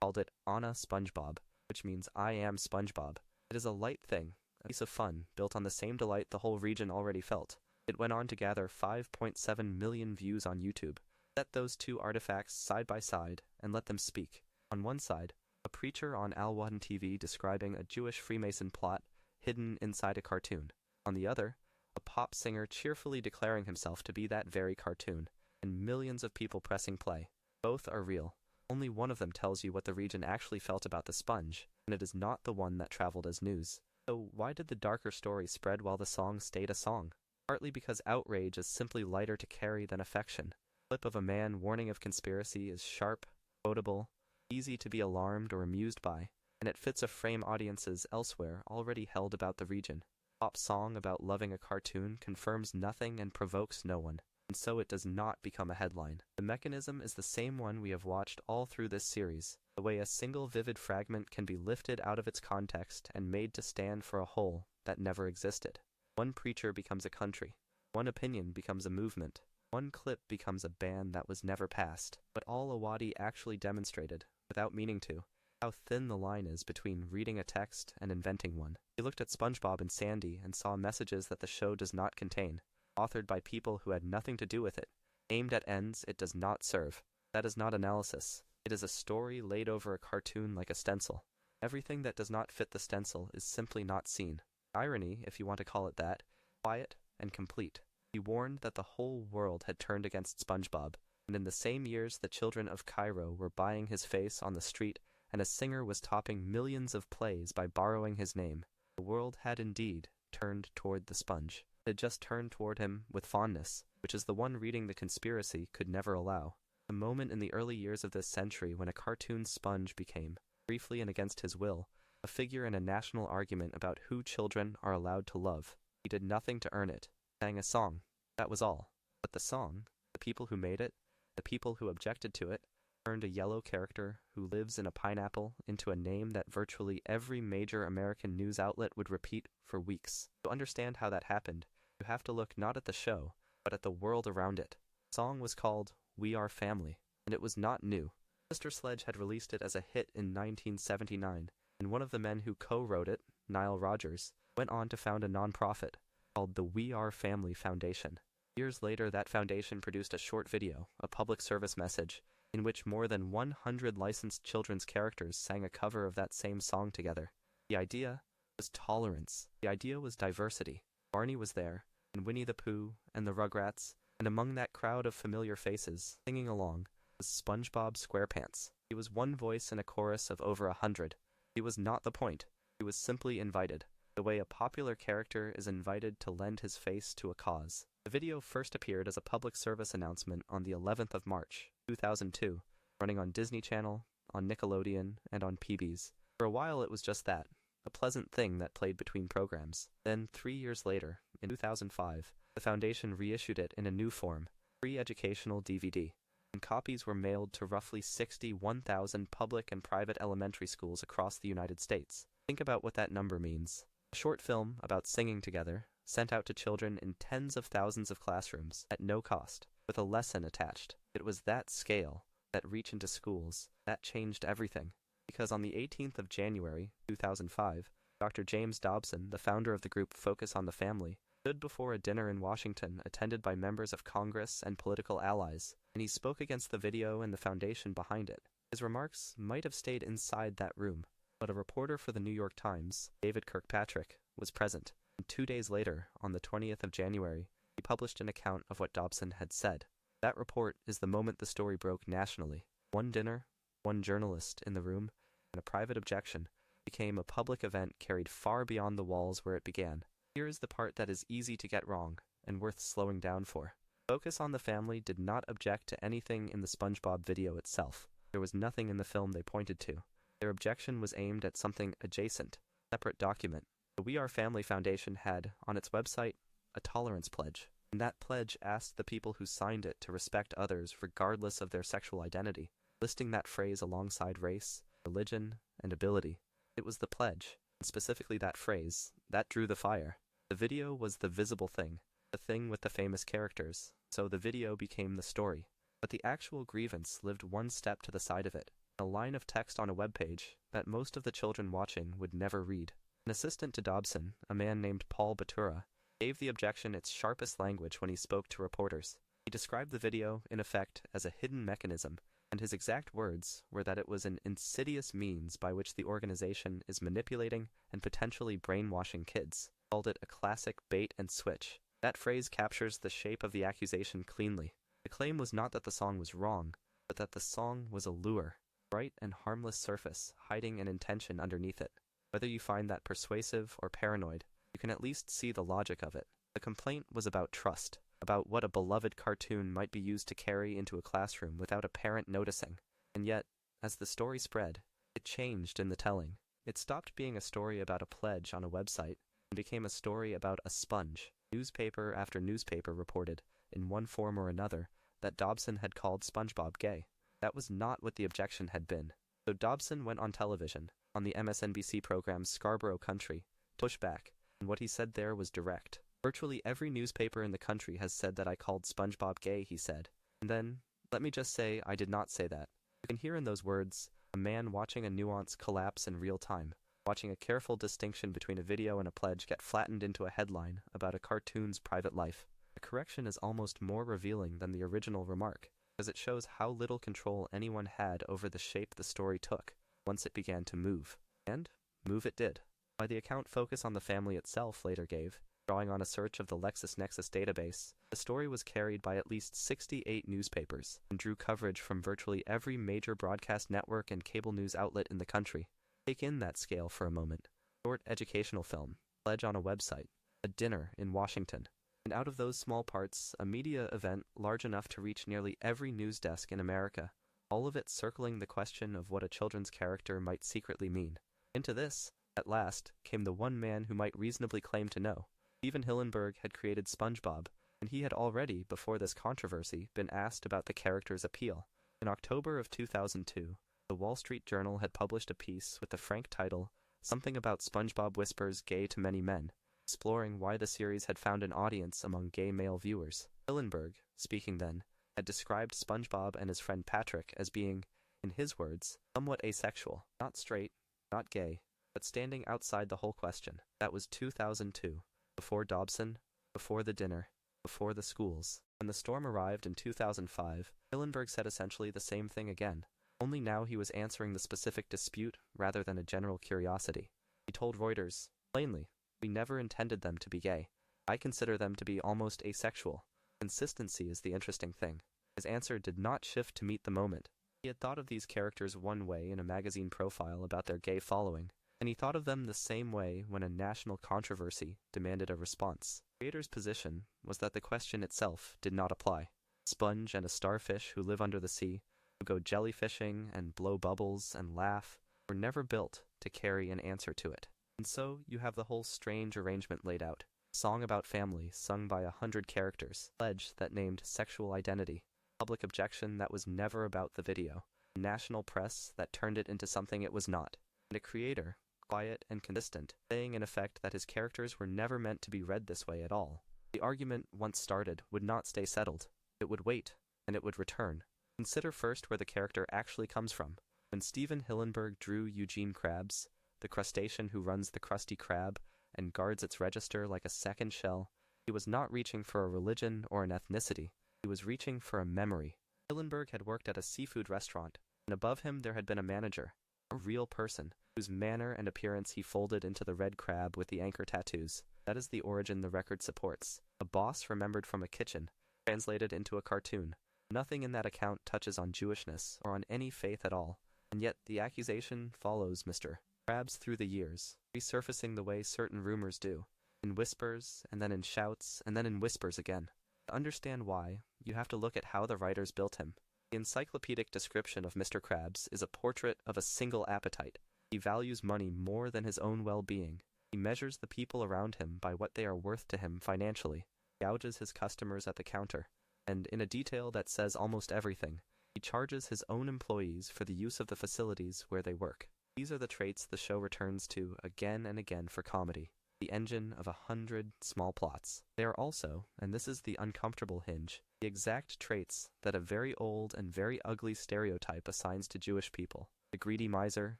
called it Ana SpongeBob, which means I am SpongeBob. It is a light thing, a piece of fun, built on the same delight the whole region already felt. It went on to gather 5.7 million views on YouTube. Set those two artifacts side by side and let them speak. On one side, a preacher on Al-Wadden TV describing a Jewish Freemason plot hidden inside a cartoon. On the other, a pop singer cheerfully declaring himself to be that very cartoon, and millions of people pressing play. Both are real. Only one of them tells you what the region actually felt about the sponge, and it is not the one that traveled as news. So why did the darker story spread while the song stayed a song? Partly because outrage is simply lighter to carry than affection. The clip of a man warning of conspiracy is sharp, quotable, easy to be alarmed or amused by, and it fits a frame audiences elsewhere already held about the region. A pop song about loving a cartoon confirms nothing and provokes no one, and so it does not become a headline. The mechanism is the same one we have watched all through this series, the way a single vivid fragment can be lifted out of its context and made to stand for a whole that never existed. One preacher becomes a country. One opinion becomes a movement. One clip becomes a ban that was never passed. But Al-Awadi actually demonstrated, without meaning to, how thin the line is between reading a text and inventing one. He looked at SpongeBob and Sandy and saw messages that the show does not contain, authored by people who had nothing to do with it, aimed at ends it does not serve. That is not analysis. It is a story laid over a cartoon like a stencil. Everything that does not fit the stencil is simply not seen. Irony, if you want to call it that, quiet and complete. He warned that the whole world had turned against SpongeBob, and in the same years the children of Cairo were buying his face on the street, and a singer was topping millions of plays by borrowing his name. The world had indeed turned toward the sponge. It had just turned toward him with fondness, which is the one reading the conspiracy could never allow. A moment in the early years of this century when a cartoon sponge became, briefly and against his will, a figure in a national argument about who children are allowed to love. He did nothing to earn it. He sang a song. That was all. But the song, the people who made it, the people who objected to it, turned a yellow character who lives in a pineapple into a name that virtually every major American news outlet would repeat for weeks. To understand how that happened, you have to look not at the show, but at the world around it. The song was called We Are Family, and it was not new. Sister Sledge had released it as a hit in 1979, and one of the men who co-wrote it, Nile Rodgers, went on to found a non-profit called the We Are Family Foundation. Years later, that foundation produced a short video, a public service message, in which more than 100 licensed children's characters sang a cover of that same song together. The idea was tolerance. The idea was diversity. Barney was there, and Winnie the Pooh, and the Rugrats, and among that crowd of familiar faces, singing along, was SpongeBob SquarePants. He was one voice in a chorus of over 100. He was not the point. He was simply invited. the way a popular character is invited to lend his face to a cause. The video first appeared as a public service announcement on the 11th of March, 2002, running on Disney Channel, on Nickelodeon, and on PBS. For a while it was just that, a pleasant thing that played between programs. Then, 3 years later, in 2005, the Foundation reissued it in a new form, free educational DVD, and copies were mailed to roughly 61,000 public and private elementary schools across the United States. Think about what that number means. A short film about singing together, sent out to children in tens of thousands of classrooms, at no cost, with a lesson attached. It was that scale, that reach into schools, that changed everything. Because on the 18th of January, 2005, Dr. James Dobson, the founder of the group Focus on the Family, stood before a dinner in Washington attended by members of Congress and political allies, and he spoke against the video and the foundation behind it. His remarks might have stayed inside that room, but a reporter for the New York Times, David Kirkpatrick, was present, and 2 days later, on the 20th of January, he published an account of what Dobson had said. That report is the moment the story broke nationally. One dinner, one journalist in the room, and a private objection became a public event carried far beyond the walls where it began. Here is the part that is easy to get wrong, and worth slowing down for. Focus on the Family did not object to anything in the SpongeBob video itself. There was nothing in the film they pointed to. Their objection was aimed at something adjacent, a separate document. The We Are Family Foundation had, on its website, a tolerance pledge, and that pledge asked the people who signed it to respect others regardless of their sexual identity, listing that phrase alongside race, religion, and ability. It was the pledge, and specifically that phrase, that drew the fire. The video was the visible thing, the thing with the famous characters, so the video became the story. But the actual grievance lived one step to the side of it, a line of text on a web page that most of the children watching would never read. An assistant to Dobson, a man named Paul Batura, gave the objection its sharpest language when he spoke to reporters. He described the video, in effect, as a hidden mechanism, and his exact words were that it was an insidious means by which the organization is manipulating and potentially brainwashing kids. He called it a classic bait and switch. That phrase captures the shape of the accusation cleanly. The claim was not that the song was wrong, but that the song was a lure, a bright and harmless surface hiding an intention underneath it. Whether you find that persuasive or paranoid, you can at least see the logic of it. The complaint was about trust, about what a beloved cartoon might be used to carry into a classroom without a parent noticing. And yet, as the story spread, it changed in the telling. It stopped being a story about a pledge on a website and became a story about a sponge. Newspaper after newspaper reported, in one form or another, that Dobson had called SpongeBob gay. That was not what the objection had been. So Dobson went on television, on the MSNBC program Scarborough Country, to push back, and what he said there was direct. Virtually every newspaper in the country has said that I called SpongeBob gay, he said. And then, let me just say I did not say that. You can hear in those words a man watching a nuance collapse in real time, watching a careful distinction between a video and a pledge get flattened into a headline about a cartoon's private life. The correction is almost more revealing than the original remark, because it shows how little control anyone had over the shape the story took once it began to move. And move it did. By the account Focus on the Family itself later gave, drawing on a search of the LexisNexis database, the story was carried by at least 68 newspapers and drew coverage from virtually every major broadcast network and cable news outlet in the country. Take in that scale for a moment. Short educational film, pledge on a website, a dinner in Washington, and out of those small parts, a media event large enough to reach nearly every news desk in America, all of it circling the question of what a children's character might secretly mean. Into this, at last, came the one man who might reasonably claim to know. Steven Hillenburg had created SpongeBob, and he had already, before this controversy, been asked about the character's appeal. In October of 2002, the Wall Street Journal had published a piece with the frank title, Something About SpongeBob Whispers Gay to Many Men, exploring why the series had found an audience among gay male viewers. Hillenburg, speaking then, had described SpongeBob and his friend Patrick as being, in his words, somewhat asexual, not straight, not gay, but standing outside the whole question. That was 2002, before Dobson, before the dinner, before the schools. When the storm arrived in 2005, Hillenburg said essentially the same thing again, only now he was answering the specific dispute rather than a general curiosity. He told Reuters, plainly, we never intended them to be gay. I consider them to be almost asexual. Consistency is the interesting thing. His answer did not shift to meet the moment. He had thought of these characters one way in a magazine profile about their gay following, and he thought of them the same way when a national controversy demanded a response. The creator's position was that the question itself did not apply. A sponge and a starfish who live under the sea, who go jellyfishing and blow bubbles and laugh, were never built to carry an answer to it. And so you have the whole strange arrangement laid out. A song about family sung by 100 characters, pledge that named sexual identity, public objection that was never about the video, a national press that turned it into something it was not, and a creator, quiet and consistent, saying in effect that his characters were never meant to be read this way at all. The argument, once started, would not stay settled. It would wait, and it would return. Consider first where the character actually comes from. When Steven Hillenburg drew Eugene Krabs, the crustacean who runs the Krusty Krab and guards its register like a second shell, he was not reaching for a religion or an ethnicity. He was reaching for a memory. Hillenburg had worked at a seafood restaurant, and above him there had been a manager, a real person, whose manner and appearance he folded into the red crab with the anchor tattoos. That is the origin the record supports. A boss remembered from a kitchen, translated into a cartoon. Nothing in that account touches on Jewishness or on any faith at all, and yet the accusation follows Mr. Krabs through the years, resurfacing the way certain rumors do, in whispers, and then in shouts, and then in whispers again. To understand why, you have to look at how the writers built him. The encyclopedic description of Mr. Krabs is a portrait of a single appetite. He values money more than his own well-being. He measures the people around him by what they are worth to him financially, gouges his customers at the counter, and in a detail that says almost everything, he charges his own employees for the use of the facilities where they work. These are the traits the show returns to again and again for comedy, the engine of 100 small plots. They are also, and this is the uncomfortable hinge, the exact traits that a very old and very ugly stereotype assigns to Jewish people. The greedy miser,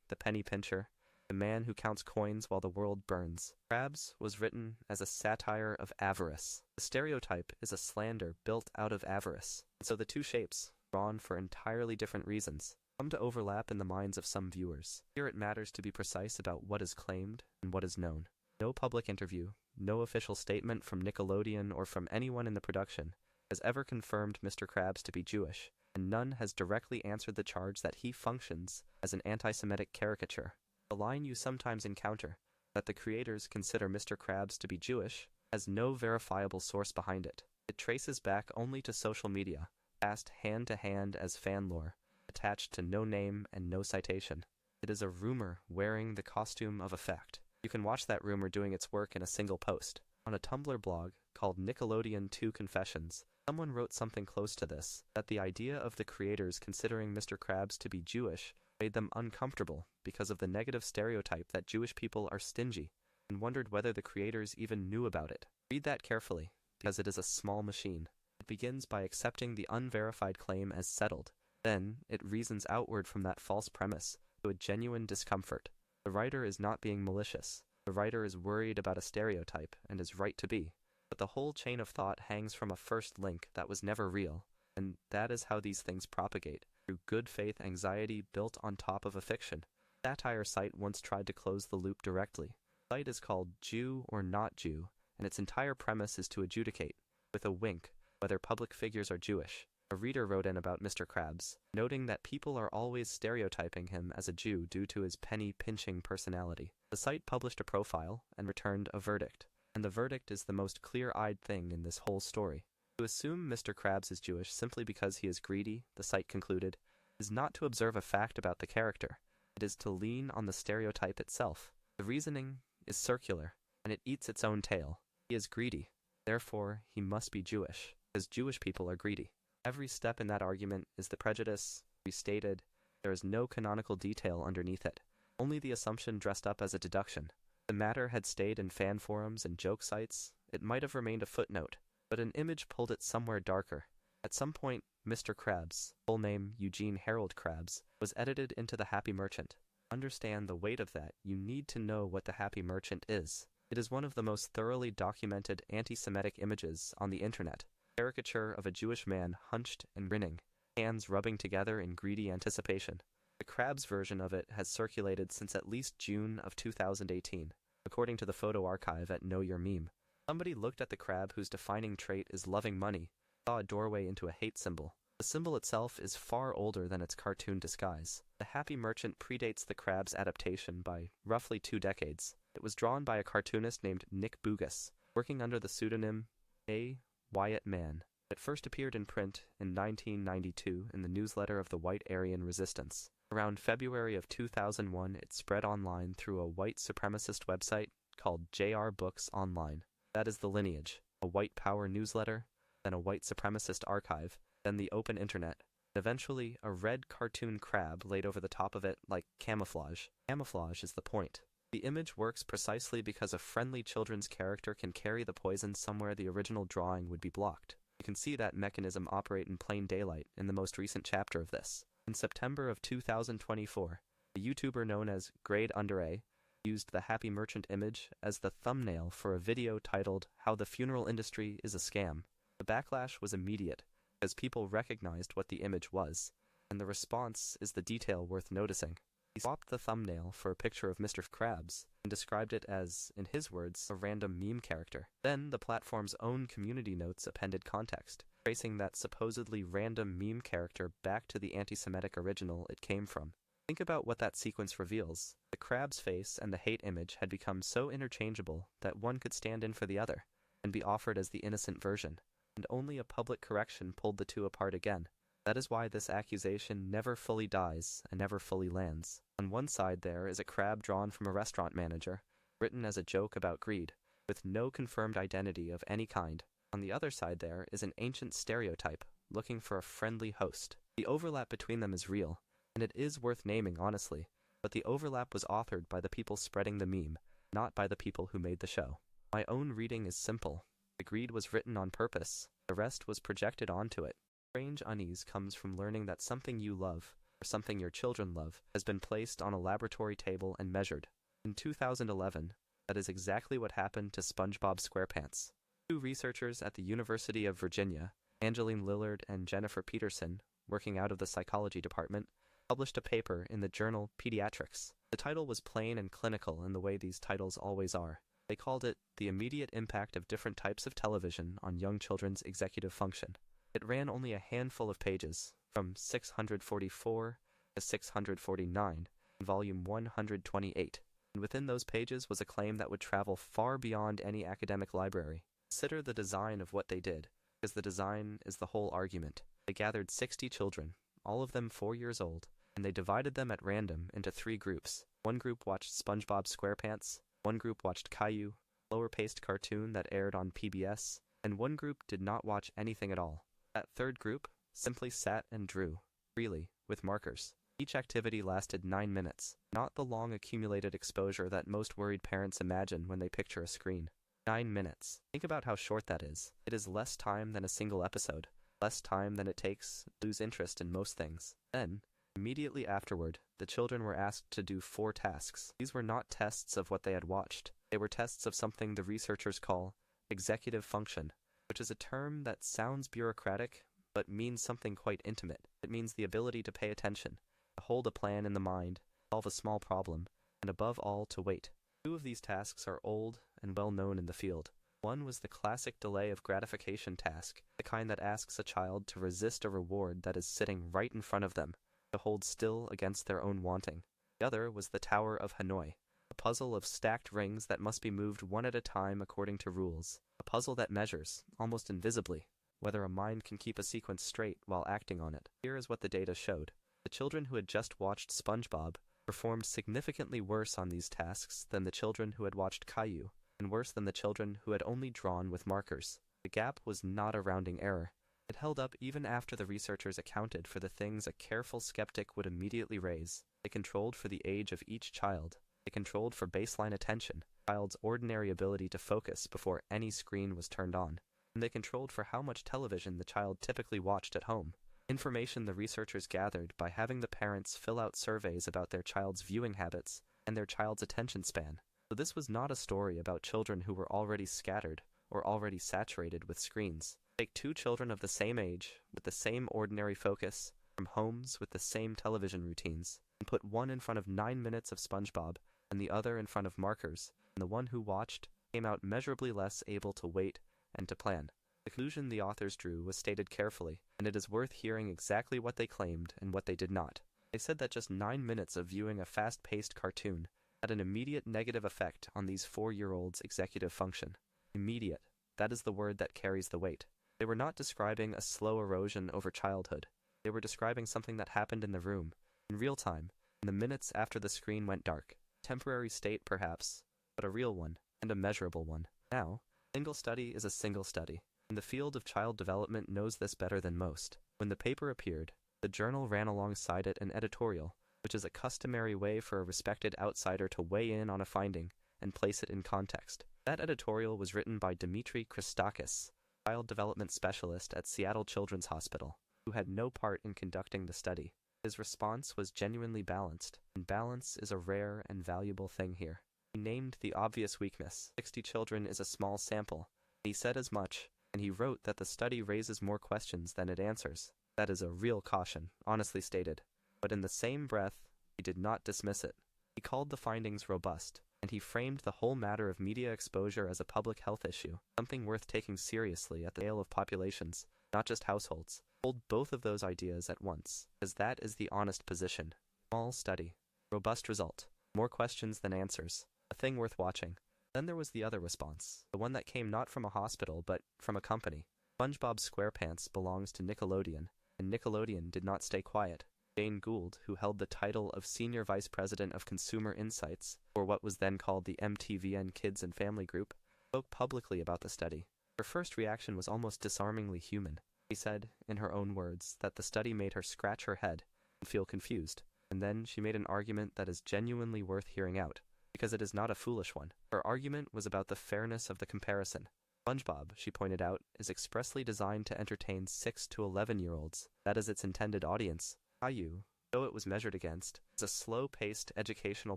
the penny pincher, the man who counts coins while the world burns. Krabs was written as a satire of avarice. The stereotype is a slander built out of avarice. And so the two shapes, drawn for entirely different reasons, come to overlap in the minds of some viewers. Here it matters to be precise about what is claimed and what is known. No public interview, no official statement from Nickelodeon or from anyone in the production has ever confirmed Mr. Krabs to be Jewish, and none has directly answered the charge that he functions as an anti-Semitic caricature. The line you sometimes encounter, that the creators consider Mr. Krabs to be Jewish, has no verifiable source behind it. It traces back only to social media, passed hand to hand as fan lore, attached to no name and no citation. It is a rumor wearing the costume of a fact. You can watch that rumor doing its work in a single post. On a Tumblr blog called Nickelodeon 2 Confessions, someone wrote something close to this, that the idea of the creators considering Mr. Krabs to be Jewish made them uncomfortable because of the negative stereotype that Jewish people are stingy, and wondered whether the creators even knew about it. Read that carefully, because it is a small machine. It begins by accepting the unverified claim as settled. Then, it reasons outward from that false premise to a genuine discomfort. The writer is not being malicious. The writer is worried about a stereotype, and is right to be. But the whole chain of thought hangs from a first link that was never real, and that is how these things propagate, through good faith anxiety built on top of a fiction. A satire site once tried to close the loop directly. The site is called Jew or Not Jew, and its entire premise is to adjudicate, with a wink, whether public figures are Jewish. A reader wrote in about Mr. Krabs, noting that people are always stereotyping him as a Jew due to his penny-pinching personality. The site published a profile and returned a verdict, and the verdict is the most clear-eyed thing in this whole story. To assume Mr. Krabs is Jewish simply because he is greedy, the site concluded, is not to observe a fact about the character. It is to lean on the stereotype itself. The reasoning is circular, and it eats its own tail. He is greedy, therefore he must be Jewish, because Jewish people are greedy. Every step in that argument is the prejudice, restated. There is no canonical detail underneath it, only the assumption dressed up as a deduction. If the matter had stayed in fan forums and joke sites, it might have remained a footnote, but an image pulled it somewhere darker. At some point, Mr. Krabs, full name Eugene Harold Krabs, was edited into The Happy Merchant. To understand the weight of that, you need to know what The Happy Merchant is. It is one of the most thoroughly documented anti-Semitic images on the internet. Caricature of a Jewish man hunched and grinning, hands rubbing together in greedy anticipation. The Krabs version of it has circulated since at least June of 2018, according to the photo archive at Know Your Meme. Somebody looked at the crab whose defining trait is loving money, saw a doorway into a hate symbol. The symbol itself is far older than its cartoon disguise. The Happy Merchant predates the Krab's adaptation by roughly 2 decades. It was drawn by a cartoonist named Nick Bougas, working under the pseudonym A. Wyatt Mann. It first appeared in print in 1992 in the newsletter of the White Aryan Resistance. Around February of 2001, it spread online through a white supremacist website called JR Books Online. That is the lineage. A white power newsletter, then a white supremacist archive, then the open internet, and eventually a red cartoon crab laid over the top of it like camouflage. Camouflage is the point. The image works precisely because a friendly children's character can carry the poison somewhere the original drawing would be blocked. You can see that mechanism operate in plain daylight in the most recent chapter of this. In September of 2024, a YouTuber known as Grade Under A used the Happy Merchant image as the thumbnail for a video titled How the Funeral Industry is a Scam. The backlash was immediate, as people recognized what the image was, and the response is the detail worth noticing. He swapped the thumbnail for a picture of Mr. Krabs and described it as, in his words, a random meme character. Then the platform's own community notes appended context, tracing that supposedly random meme character back to the anti-Semitic original it came from. Think about what that sequence reveals. The Krab's face and the hate image had become so interchangeable that one could stand in for the other and be offered as the innocent version, and only a public correction pulled the two apart again. That is why this accusation never fully dies and never fully lands. On one side there is a crab drawn from a restaurant manager, written as a joke about greed, with no confirmed identity of any kind. On the other side there is an ancient stereotype, looking for a friendly host. The overlap between them is real, and it is worth naming honestly, but the overlap was authored by the people spreading the meme, not by the people who made the show. My own reading is simple. The greed was written on purpose, the rest was projected onto it. Strange unease comes from learning that something you love, or something your children love, has been placed on a laboratory table and measured. In 2011, that is exactly what happened to SpongeBob SquarePants. 2 researchers at the University of Virginia, Angeline Lillard and Jennifer Peterson, working out of the psychology department, published a paper in the journal Pediatrics. The title was plain and clinical in the way these titles always are. They called it The Immediate Impact of Different Types of Television on Young Children's Executive Function. It ran only a handful of pages, from 644 to 649, in volume 128, and within those pages was a claim that would travel far beyond any academic library. Consider the design of what they did, because the design is the whole argument. They gathered 60 children, all of them 4 years old, and they divided them at random into 3 groups. One group watched SpongeBob SquarePants, one group watched Caillou, a lower-paced cartoon that aired on PBS, and one group did not watch anything at all. That third group simply sat and drew, freely, with markers. Each activity lasted 9 minutes, not the long accumulated exposure that most worried parents imagine when they picture a screen. 9 minutes. Think about how short that is. It is less time than a single episode, less time than it takes to lose interest in most things. Then, immediately afterward, the children were asked to do 4 tasks. These were not tests of what they had watched. They were tests of something the researchers call executive function, which is a term that sounds bureaucratic, but means something quite intimate. It means the ability to pay attention, to hold a plan in the mind, solve a small problem, and above all, to wait. 2 of these tasks are old and well known in the field. One was the classic delay of gratification task, the kind that asks a child to resist a reward that is sitting right in front of them, to hold still against their own wanting. The other was the Tower of Hanoi, a puzzle of stacked rings that must be moved one at a time according to rules. A puzzle that measures, almost invisibly, whether a mind can keep a sequence straight while acting on it. Here is what the data showed. The children who had just watched SpongeBob performed significantly worse on these tasks than the children who had watched Caillou, and worse than the children who had only drawn with markers. The gap was not a rounding error. It held up even after the researchers accounted for the things a careful skeptic would immediately raise. They controlled for the age of each child. They controlled for baseline attention, the child's ordinary ability to focus before any screen was turned on, and they controlled for how much television the child typically watched at home. Information the researchers gathered by having the parents fill out surveys about their child's viewing habits and their child's attention span. So this was not a story about children who were already scattered or already saturated with screens. Take 2 children of the same age, with the same ordinary focus, from homes with the same television routines, and put one in front of 9 minutes of SpongeBob and the other in front of markers, and the one who watched came out measurably less able to wait and to plan. The The conclusion the authors drew was stated carefully, and it is worth hearing exactly what they claimed and what they did not. They said that just 9 minutes of viewing a fast-paced cartoon had an immediate negative effect on these 4-year-olds' executive function. Immediate. That is the word that carries the weight. They were not describing a slow erosion over childhood. They were describing something that happened in the room, in real time, in the minutes after the screen went dark. Temporary state, perhaps, but a real one, and a measurable one. Now, a single study is a single study, and the field of child development knows this better than most. When the paper appeared, the journal ran alongside it an editorial, which is a customary way for a respected outsider to weigh in on a finding and place it in context. That editorial was written by Dmitry Christakis, child development specialist at Seattle Children's Hospital, who had no part in conducting the study. His response was genuinely balanced, and balance is a rare and valuable thing here. He named the obvious weakness. 60 children is a small sample. He said as much, and he wrote that the study raises more questions than it answers. That is a real caution, honestly stated. But in the same breath, he did not dismiss it. He called the findings robust, and he framed the whole matter of media exposure as a public health issue, something worth taking seriously at the scale of populations, not just households. Hold both of those ideas at once, as that is the honest position. Small study. Robust result. More questions than answers. A thing worth watching. Then there was the other response, the one that came not from a hospital but from a company. SpongeBob SquarePants belongs to Nickelodeon, and Nickelodeon did not stay quiet. Jane Gould, who held the title of Senior Vice President of Consumer Insights, or what was then called the MTVN Kids and Family Group, spoke publicly about the study. Her first reaction was almost disarmingly human. She said, in her own words, that the study made her scratch her head and feel confused, and then she made an argument that is genuinely worth hearing out, because it is not a foolish one. Her argument was about the fairness of the comparison. SpongeBob, she pointed out, is expressly designed to entertain 6 to 11-year-olds. That is its intended audience. Caillou, though it was measured against, is a slow-paced educational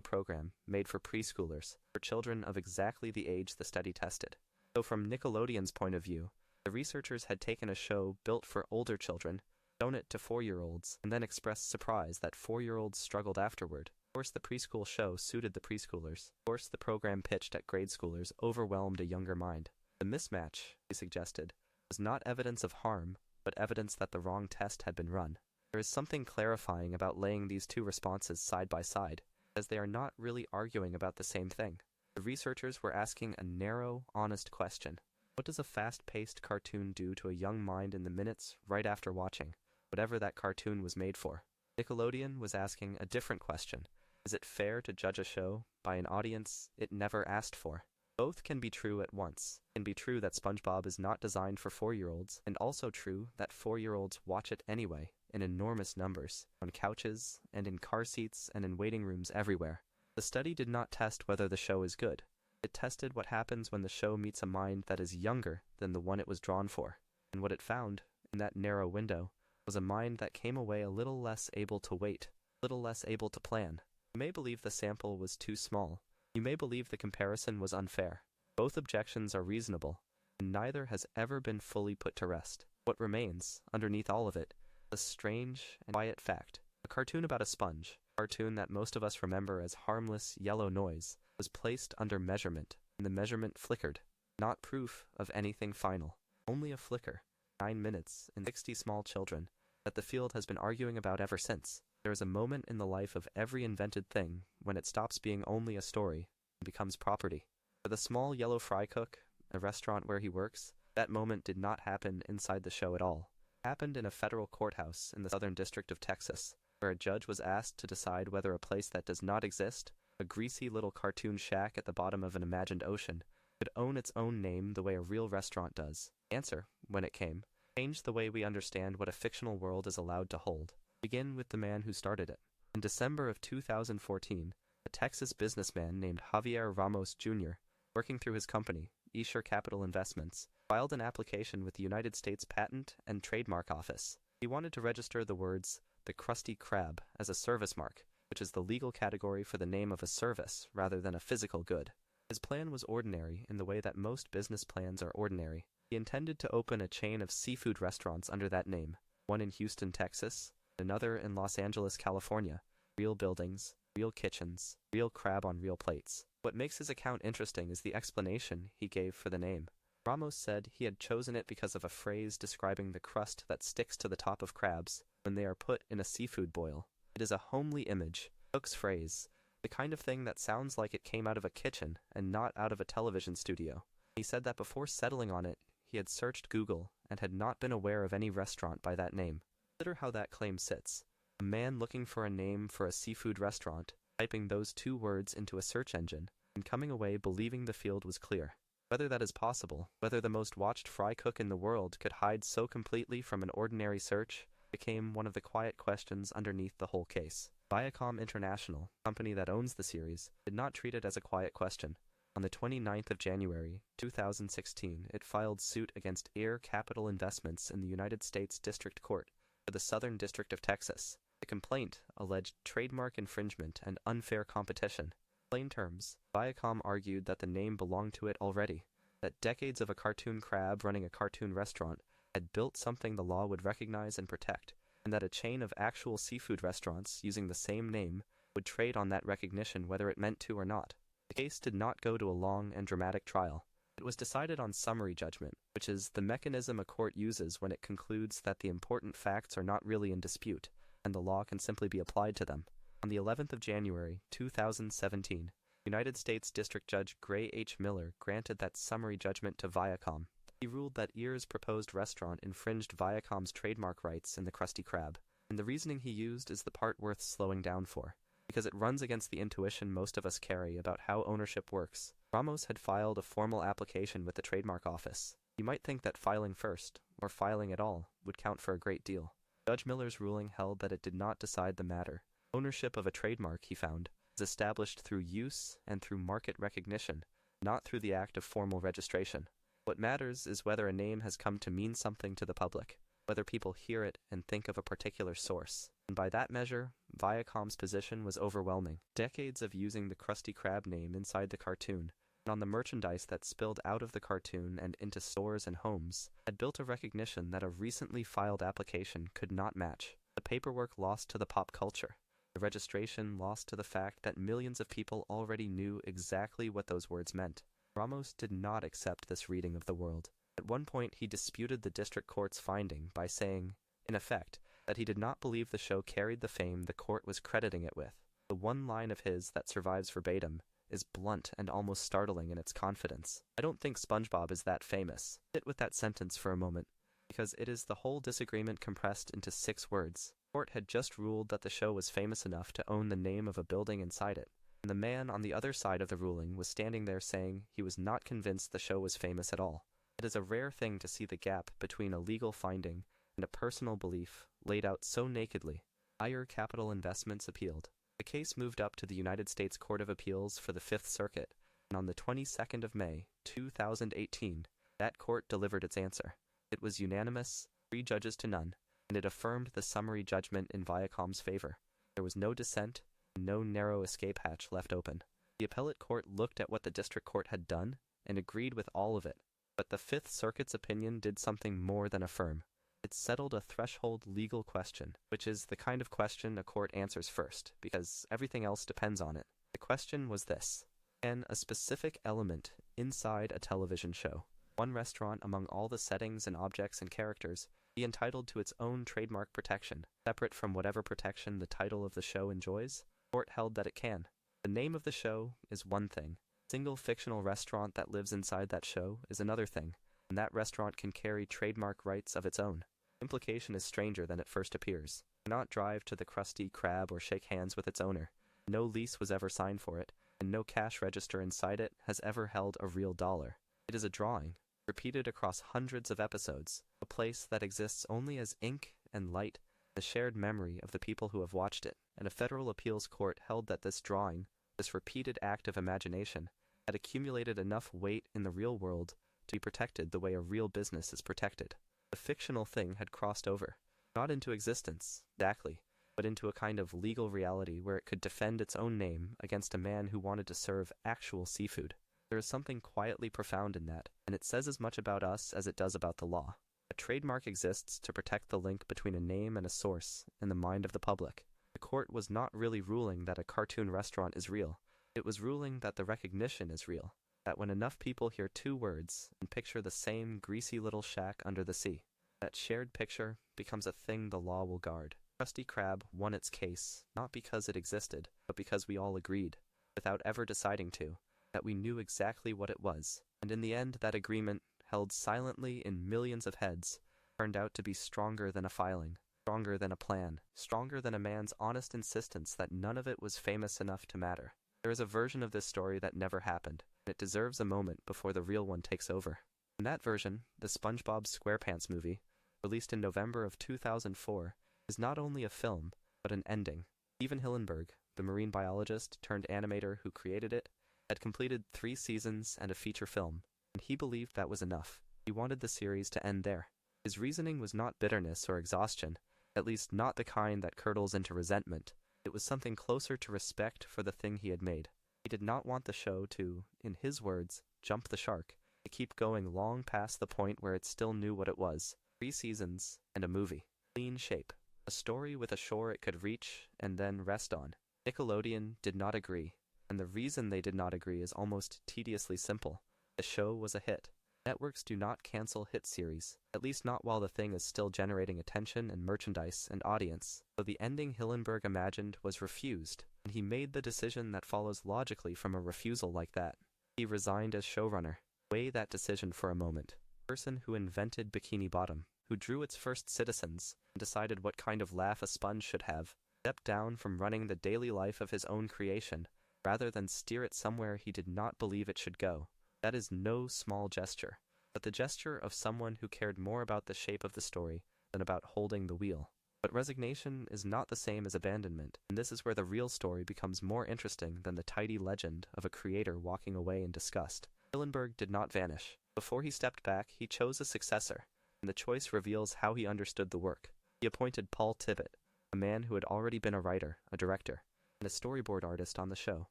program made for preschoolers, for children of exactly the age the study tested. So from Nickelodeon's point of view, the researchers had taken a show built for older children, shown it to 4-year-olds, and then expressed surprise that 4-year-olds struggled afterward. Of course the preschool show suited the preschoolers. Of course the program pitched at grade schoolers overwhelmed a younger mind. The mismatch, he suggested, was not evidence of harm, but evidence that the wrong test had been run. There is something clarifying about laying these two responses side by side, as they are not really arguing about the same thing. The researchers were asking a narrow, honest question. What does a fast-paced cartoon do to a young mind in the minutes right after watching, whatever that cartoon was made for? Nickelodeon was asking a different question. Is it fair to judge a show by an audience it never asked for? Both can be true at once. It can be true that SpongeBob is not designed for 4-year-olds, and also true that 4-year-olds watch it anyway, in enormous numbers, on couches, and in car seats, and in waiting rooms everywhere. The study did not test whether the show is good. It tested what happens when the show meets a mind that is younger than the one it was drawn for. And what it found, in that narrow window, was a mind that came away a little less able to wait, a little less able to plan. You may believe the sample was too small. You may believe the comparison was unfair. Both objections are reasonable, and neither has ever been fully put to rest. What remains, underneath all of it, is a strange and quiet fact. A cartoon about a sponge, a cartoon that most of us remember as harmless yellow noise, was placed under measurement, and the measurement flickered. Not proof of anything final. Only a flicker. 9 minutes in 60 small children that the field has been arguing about ever since. There is a moment in the life of every invented thing when it stops being only a story and becomes property. For the small yellow fry cook, a restaurant where he works, that moment did not happen inside the show at all. It happened in a federal courthouse in the Southern District of Texas, where a judge was asked to decide whether a place that does not exist, a greasy little cartoon shack at the bottom of an imagined ocean, could own its own name the way a real restaurant does. The answer, when it came, changed the way we understand what a fictional world is allowed to hold. Begin with the man who started it. In December of 2014, a Texas businessman named Javier Ramos Jr., working through his company, Esher Capital Investments, filed an application with the United States Patent and Trademark Office. He wanted to register the words, "the Krusty Krab," as a service mark, which is the legal category for the name of a service rather than a physical good. His plan was ordinary in the way that most business plans are ordinary. He intended to open a chain of seafood restaurants under that name, one in Houston, Texas, another in Los Angeles, California. Real buildings, real kitchens, real crab on real plates. What makes his account interesting is the explanation he gave for the name. Ramos said he had chosen it because of a phrase describing the crust that sticks to the top of crabs when they are put in a seafood boil. It is a homely image, Cook's phrase, the kind of thing that sounds like it came out of a kitchen and not out of a television studio. He said that before settling on it, he had searched Google and had not been aware of any restaurant by that name. Consider how that claim sits. A man looking for a name for a seafood restaurant, typing those two words into a search engine, and coming away believing the field was clear. Whether that is possible, whether the most watched fry cook in the world could hide so completely from an ordinary search, became one of the quiet questions underneath the whole case. Viacom International, the company that owns the series, did not treat it as a quiet question. On the 29th of January, 2016, it filed suit against Air Capital Investments in the United States District Court for the Southern District of Texas. The complaint alleged trademark infringement and unfair competition. In plain terms, Viacom argued that the name belonged to it already, that decades of a cartoon crab running a cartoon restaurant had built something the law would recognize and protect, and that a chain of actual seafood restaurants using the same name would trade on that recognition whether it meant to or not. The case did not go to a long and dramatic trial. It was decided on summary judgment, which is the mechanism a court uses when it concludes that the important facts are not really in dispute, and the law can simply be applied to them. On the 11th of January, 2017, United States District Judge Gray H. Miller granted that summary judgment to Viacom. He ruled that Ear's proposed restaurant infringed Viacom's trademark rights in the Krusty Krab, and the reasoning he used is the part worth slowing down for, because it runs against the intuition most of us carry about how ownership works. Ramos had filed a formal application with the trademark office. You might think that filing first, or filing at all, would count for a great deal. Judge Miller's ruling held that it did not decide the matter. Ownership of a trademark, he found, is established through use and through market recognition, not through the act of formal registration. What matters is whether a name has come to mean something to the public, whether people hear it and think of a particular source. And by that measure, Viacom's position was overwhelming. Decades of using the Krusty Krab name inside the cartoon, and on the merchandise that spilled out of the cartoon and into stores and homes, had built a recognition that a recently filed application could not match. The paperwork lost to the pop culture. The registration lost to the fact that millions of people already knew exactly what those words meant. Ramos did not accept this reading of the world. At one point, he disputed the district court's finding by saying, in effect, that he did not believe the show carried the fame the court was crediting it with. The one line of his that survives verbatim is blunt and almost startling in its confidence. I don't think SpongeBob is that famous. Sit with that sentence for a moment, because it is the whole disagreement compressed into 6 words. The court had just ruled that the show was famous enough to own the name of a building inside it, and the man on the other side of the ruling was standing there saying he was not convinced the show was famous at all. It is a rare thing to see the gap between a legal finding and a personal belief laid out so nakedly. Air Capital Investments appealed. The case moved up to the United States Court of Appeals for the Fifth Circuit, and on the 22nd of May, 2018, that court delivered its answer. It was unanimous, 3 judges to none, and it affirmed the summary judgment in Viacom's favor. There was no dissent, and no narrow escape hatch left open. The appellate court looked at what the district court had done and agreed with all of it, but the Fifth Circuit's opinion did something more than affirm. It settled a threshold legal question, which is the kind of question a court answers first, because everything else depends on it. The question was this: can a specific element inside a television show, one restaurant among all the settings and objects and characters, be entitled to its own trademark protection, separate from whatever protection the title of the show enjoys? The court held that it can. The name of the show is one thing. A single fictional restaurant that lives inside that show is another thing, and that restaurant can carry trademark rights of its own. Implication is stranger than it first appears. It cannot drive to the Krusty Krab or shake hands with its owner. No lease was ever signed for it, and no cash register inside it has ever held a real dollar. It is a drawing, repeated across hundreds of episodes, a place that exists only as ink and light, the shared memory of the people who have watched it, and a federal appeals court held that this drawing, this repeated act of imagination, had accumulated enough weight in the real world to be protected the way a real business is protected. The fictional thing had crossed over, not into existence, exactly, but into a kind of legal reality where it could defend its own name against a man who wanted to serve actual seafood. There is something quietly profound in that, and it says as much about us as it does about the law. A trademark exists to protect the link between a name and a source in the mind of the public. The court was not really ruling that a cartoon restaurant is real. It was ruling that the recognition is real. that when enough people hear two words and picture the same greasy little shack under the sea, that shared picture becomes a thing the law will guard. Krusty Krab won its case, not because it existed, but because we all agreed, without ever deciding to, that we knew exactly what it was. And in the end, that agreement, held silently in millions of heads, turned out to be stronger than a filing, stronger than a plan, stronger than a man's honest insistence that none of it was famous enough to matter. There is a version of this story that never happened, and it deserves a moment before the real one takes over. In that version, the SpongeBob SquarePants movie, released in November of 2004, is not only a film, but an ending. Steven Hillenburg, the marine biologist turned animator who created it, had completed 3 seasons and a feature film, and he believed that was enough. He wanted the series to end there. His reasoning was not bitterness or exhaustion, at least not the kind that curdles into resentment. It was something closer to respect for the thing he had made. He did not want the show to, in his words, jump the shark, to keep going long past the point where it still knew what it was. 3 seasons and a movie. Clean shape. A story with a shore it could reach and then rest on. Nickelodeon did not agree, and the reason they did not agree is almost tediously simple. The show was a hit. Networks do not cancel hit series, at least not while the thing is still generating attention and merchandise and audience. So the ending Hillenburg imagined was refused, and he made the decision that follows logically from a refusal like that. He resigned as showrunner. Weigh that decision for a moment. The person who invented Bikini Bottom, who drew its first citizens, and decided what kind of laugh a sponge should have, stepped down from running the daily life of his own creation, rather than steer it somewhere he did not believe it should go. That is no small gesture, but the gesture of someone who cared more about the shape of the story than about holding the wheel. But resignation is not the same as abandonment, and this is where the real story becomes more interesting than the tidy legend of a creator walking away in disgust. Hillenburg did not vanish. Before he stepped back, he chose a successor, and the choice reveals how he understood the work. He appointed Paul Tibbitt, a man who had already been a writer, a director, and a storyboard artist on the show.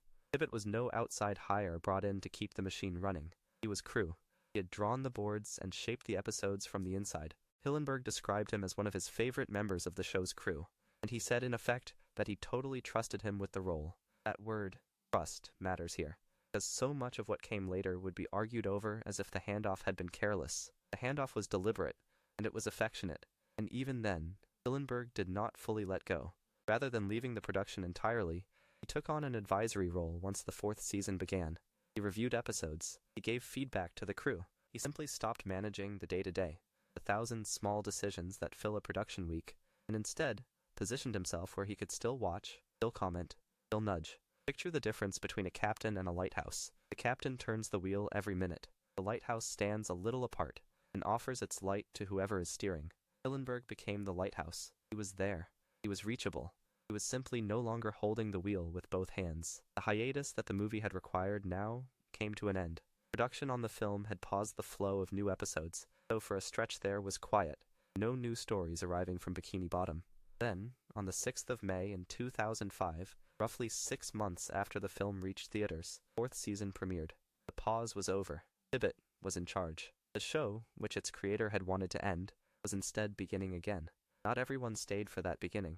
Tibbitt was no outside hire brought in to keep the machine running. He was crew. He had drawn the boards and shaped the episodes from the inside. Hillenburg described him as one of his favorite members of the show's crew, and he said in effect that he totally trusted him with the role. That word, trust, matters here, because so much of what came later would be argued over as if the handoff had been careless. The handoff was deliberate, and it was affectionate, and even then, Hillenburg did not fully let go. Rather than leaving the production entirely, he took on an advisory role once the 4th season began. He reviewed episodes. He gave feedback to the crew. He simply stopped managing the day-to-day, the 1,000 small decisions that fill a production week, and instead positioned himself where he could still watch, still comment, still nudge. Picture the difference between a captain and a lighthouse. The captain turns the wheel every minute. The lighthouse stands a little apart and offers its light to whoever is steering. Hillenburg became the lighthouse. He was there. He was reachable. He was simply no longer holding the wheel with both hands. The hiatus that the movie had required now came to an end. Production on the film had paused the flow of new episodes, so for a stretch there was quiet, no new stories arriving from Bikini Bottom. Then, on the 6th of May in 2005, roughly 6 months after the film reached theaters, 4th season premiered. The pause was over. Tibbitt was in charge. The show, which its creator had wanted to end, was instead beginning again. Not everyone stayed for that beginning.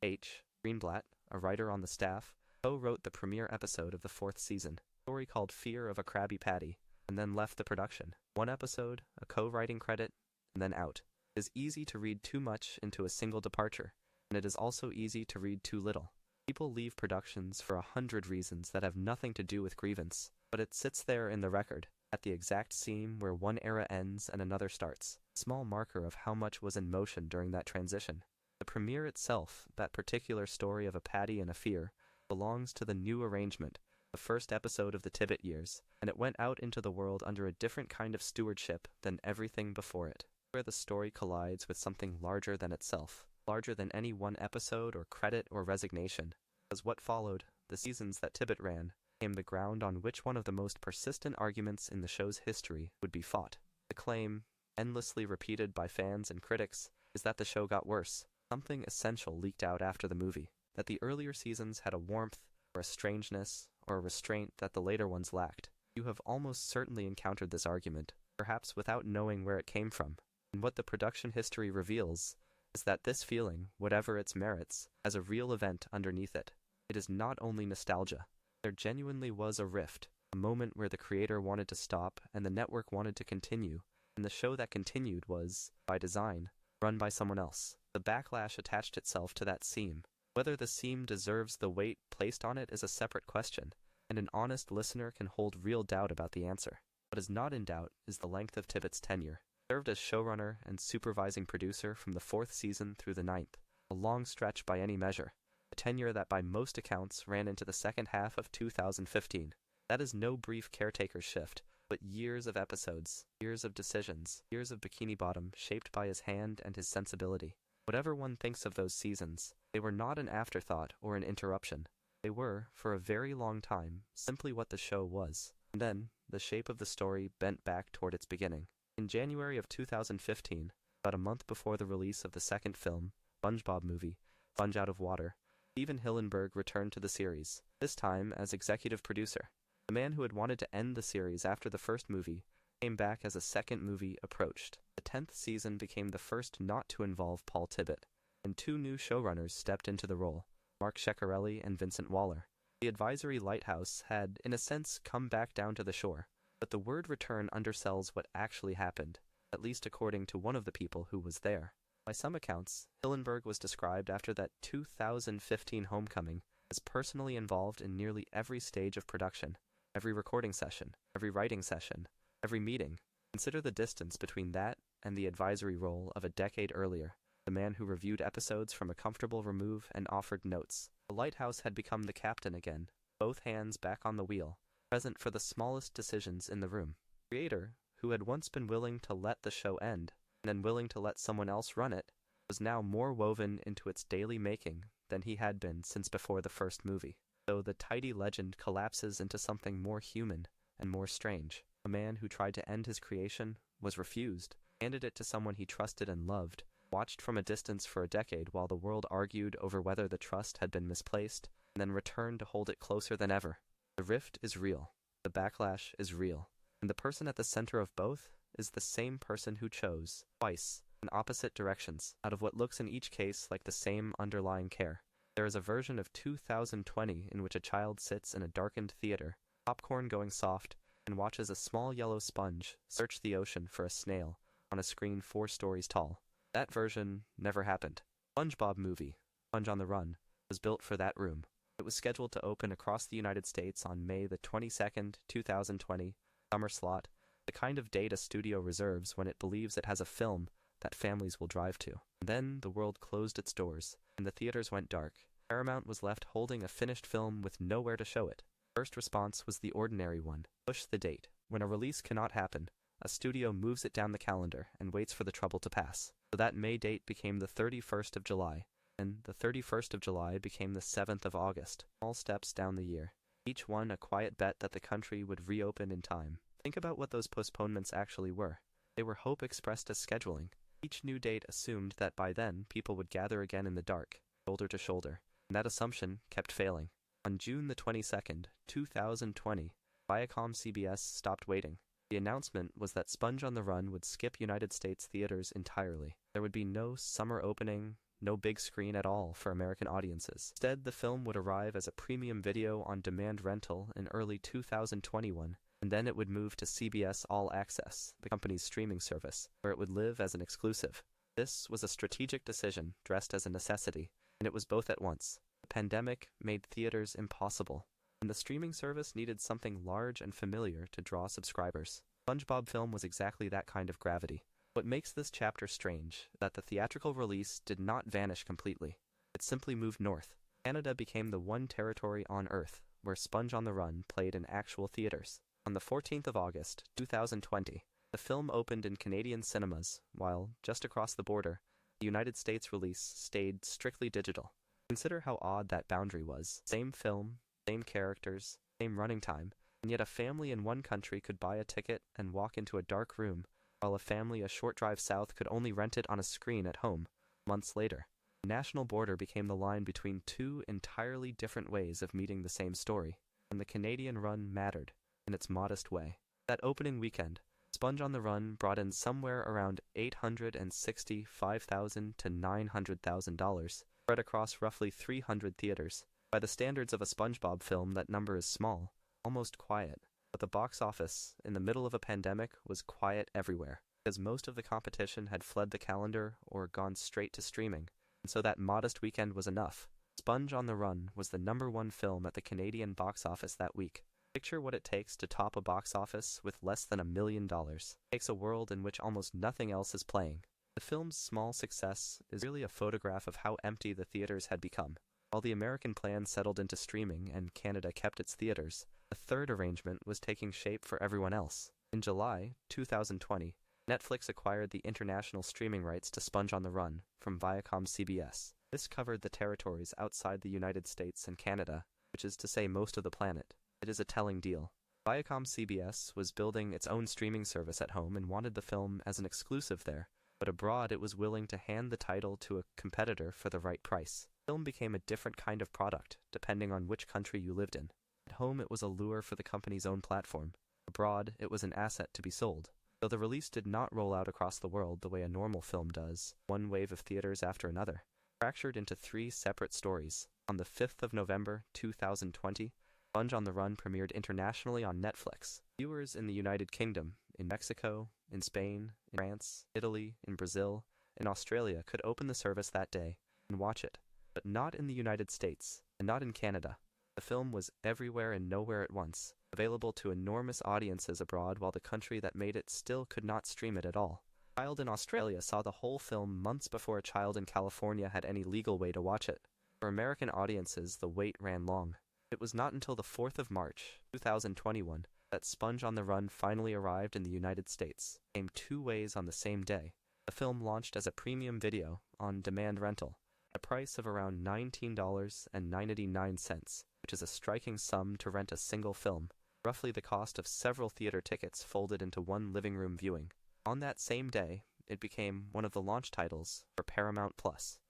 H. Greenblatt, a writer on the staff, co-wrote the premiere episode of the 4th season, a story called Fear of a Krabby Patty, and then left the production. 1 episode, a co-writing credit, and then out. It is easy to read too much into a single departure, and it is also easy to read too little. People leave productions for 100 reasons that have nothing to do with grievance, but it sits there in the record, at the exact seam where one era ends and another starts, a small marker of how much was in motion during that transition. The premiere itself, that particular story of a Patty and a Fear, belongs to the new arrangement, the first episode of the Tibbitt years, and it went out into the world under a different kind of stewardship than everything before it, where the story collides with something larger than itself, larger than any one episode or credit or resignation. As what followed, the seasons that Tibbitt ran, became the ground on which one of the most persistent arguments in the show's history would be fought. The claim, endlessly repeated by fans and critics, is that the show got worse. Something essential leaked out after the movie, that the earlier seasons had a warmth, or a strangeness, or a restraint that the later ones lacked. You have almost certainly encountered this argument, perhaps without knowing where it came from. And what the production history reveals is that this feeling, whatever its merits, has a real event underneath it. It is not only nostalgia. There genuinely was a rift, a moment where the creator wanted to stop and the network wanted to continue, and the show that continued was, by design, run by someone else. The backlash attached itself to that seam. Whether the seam deserves the weight placed on it is a separate question, and an honest listener can hold real doubt about the answer. What is not in doubt is the length of Tippett's tenure. He served as showrunner and supervising producer from the 4th season through the 9th, a long stretch by any measure, a tenure that by most accounts ran into the second half of 2015. That is no brief caretaker's shift, but years of episodes, years of decisions, years of Bikini Bottom shaped by his hand and his sensibility. Whatever one thinks of those seasons, they were not an afterthought or an interruption. They were, for a very long time, simply what the show was. And then, the shape of the story bent back toward its beginning. In January of 2015, about a month before the release of the second film, SpongeBob movie, Sponge Out of Water, Steven Hillenburg returned to the series, this time as executive producer. The man who had wanted to end the series after the first movie came back as a second movie approached. The 10th season became the first not to involve Paul Tibbitt, and 2 new showrunners stepped into the role, Mark Ceccarelli and Vincent Waller. The advisory lighthouse had, in a sense, come back down to the shore, but the word return undersells what actually happened, at least according to one of the people who was there. By some accounts, Hillenburg was described after that 2015 homecoming as personally involved in nearly every stage of production, every recording session, every writing session, every meeting. Consider the distance between that and the advisory role of a decade earlier, the man who reviewed episodes from a comfortable remove and offered notes. The lighthouse had become the captain again, both hands back on the wheel, present for the smallest decisions in the room. The creator, who had once been willing to let the show end, and then willing to let someone else run it, was now more woven into its daily making than he had been since before the first movie. So the tidy legend collapses into something more human and more strange. A man who tried to end his creation was refused, handed it to someone he trusted and loved, watched from a distance for a decade while the world argued over whether the trust had been misplaced, and then returned to hold it closer than ever. The rift is real. The backlash is real. And the person at the center of both is the same person who chose, twice, in opposite directions, out of what looks in each case like the same underlying care. There is a version of 2020 in which a child sits in a darkened theater, popcorn going soft, and watches a small yellow sponge search the ocean for a snail on a screen 4 stories tall. That version never happened. SpongeBob movie, Sponge on the Run, was built for that room. It was scheduled to open across the United States on May the 22nd, 2020, summer slot, the kind of date a studio reserves when it believes it has a film that families will drive to. And then the world closed its doors, and the theaters went dark. Paramount was left holding a finished film with nowhere to show it. First response was the ordinary one: push the date. When a release cannot happen, a studio moves it down the calendar and waits for the trouble to pass. So that May date became the 31st of July, and the 31st of July became the 7th of August. All steps down the year, each one a quiet bet that the country would reopen in time. Think about what those postponements actually were. They were hope expressed as scheduling. Each new date assumed that by then people would gather again in the dark, shoulder to shoulder, and that assumption kept failing. On June the 22nd, 2020, Viacom CBS stopped waiting. The announcement was that Sponge on the Run would skip United States theaters entirely. There would be no summer opening, no big screen at all for American audiences. Instead, the film would arrive as a premium video on demand rental in early 2021, and then it would move to CBS All Access, the company's streaming service, where it would live as an exclusive. This was a strategic decision dressed as a necessity, and it was both at once. The pandemic made theaters impossible, and the streaming service needed something large and familiar to draw subscribers. SpongeBob film was exactly that kind of gravity. What makes this chapter strange is that the theatrical release did not vanish completely. It simply moved north. Canada became the one territory on Earth where Sponge on the Run played in actual theaters. On the 14th of August, 2020, the film opened in Canadian cinemas, while, just across the border, the United States release stayed strictly digital. Consider how odd that boundary was. Same film, same characters, same running time, and yet a family in one country could buy a ticket and walk into a dark room, while a family a short drive south could only rent it on a screen at home. Months later, the national border became the line between 2 entirely different ways of meeting the same story, and the Canadian run mattered, in its modest way. That opening weekend, Sponge on the Run brought in somewhere around $865,000 to $900,000, spread across roughly 300 theaters. By the standards of a SpongeBob film, that number is small, almost quiet. But the box office, in the middle of a pandemic, was quiet everywhere, because most of the competition had fled the calendar or gone straight to streaming, and so that modest weekend was enough. Sponge on the Run was the #1 film at the Canadian box office that week. Picture what it takes to top a box office with less than $1 million. It takes a world in which almost nothing else is playing. The film's small success is really a photograph of how empty the theaters had become. While the American plan settled into streaming and Canada kept its theaters, a third arrangement was taking shape for everyone else. In July 2020, Netflix acquired the international streaming rights to Sponge on the Run from Viacom CBS. This covered the territories outside the United States and Canada, which is to say most of the planet. It is a telling deal. Viacom CBS was building its own streaming service at home and wanted the film as an exclusive there, but abroad it was willing to hand the title to a competitor for the right price. The film became a different kind of product, depending on which country you lived in. At home it was a lure for the company's own platform. Abroad it was an asset to be sold. Though the release did not roll out across the world the way a normal film does, one wave of theaters after another, fractured into 3 separate stories. On the 5th of November 2020, Sponge on the Run premiered internationally on Netflix. Viewers in the United Kingdom, in Mexico, in Spain, in France, Italy, in Brazil, and Australia could open the service that day and watch it, but not in the United States, and not in Canada. The film was everywhere and nowhere at once, available to enormous audiences abroad while the country that made it still could not stream it at all. A child in Australia saw the whole film months before a child in California had any legal way to watch it. For American audiences, the wait ran long. It was not until the 4th of March, 2021, that Sponge on the Run finally arrived in the United States. It came 2 ways on the same day. The film launched as a premium video on demand rental, at a price of around $19.99, which is a striking sum to rent a single film, roughly the cost of several theater tickets folded into one living room viewing. On that same day, it became one of the launch titles for Paramount+,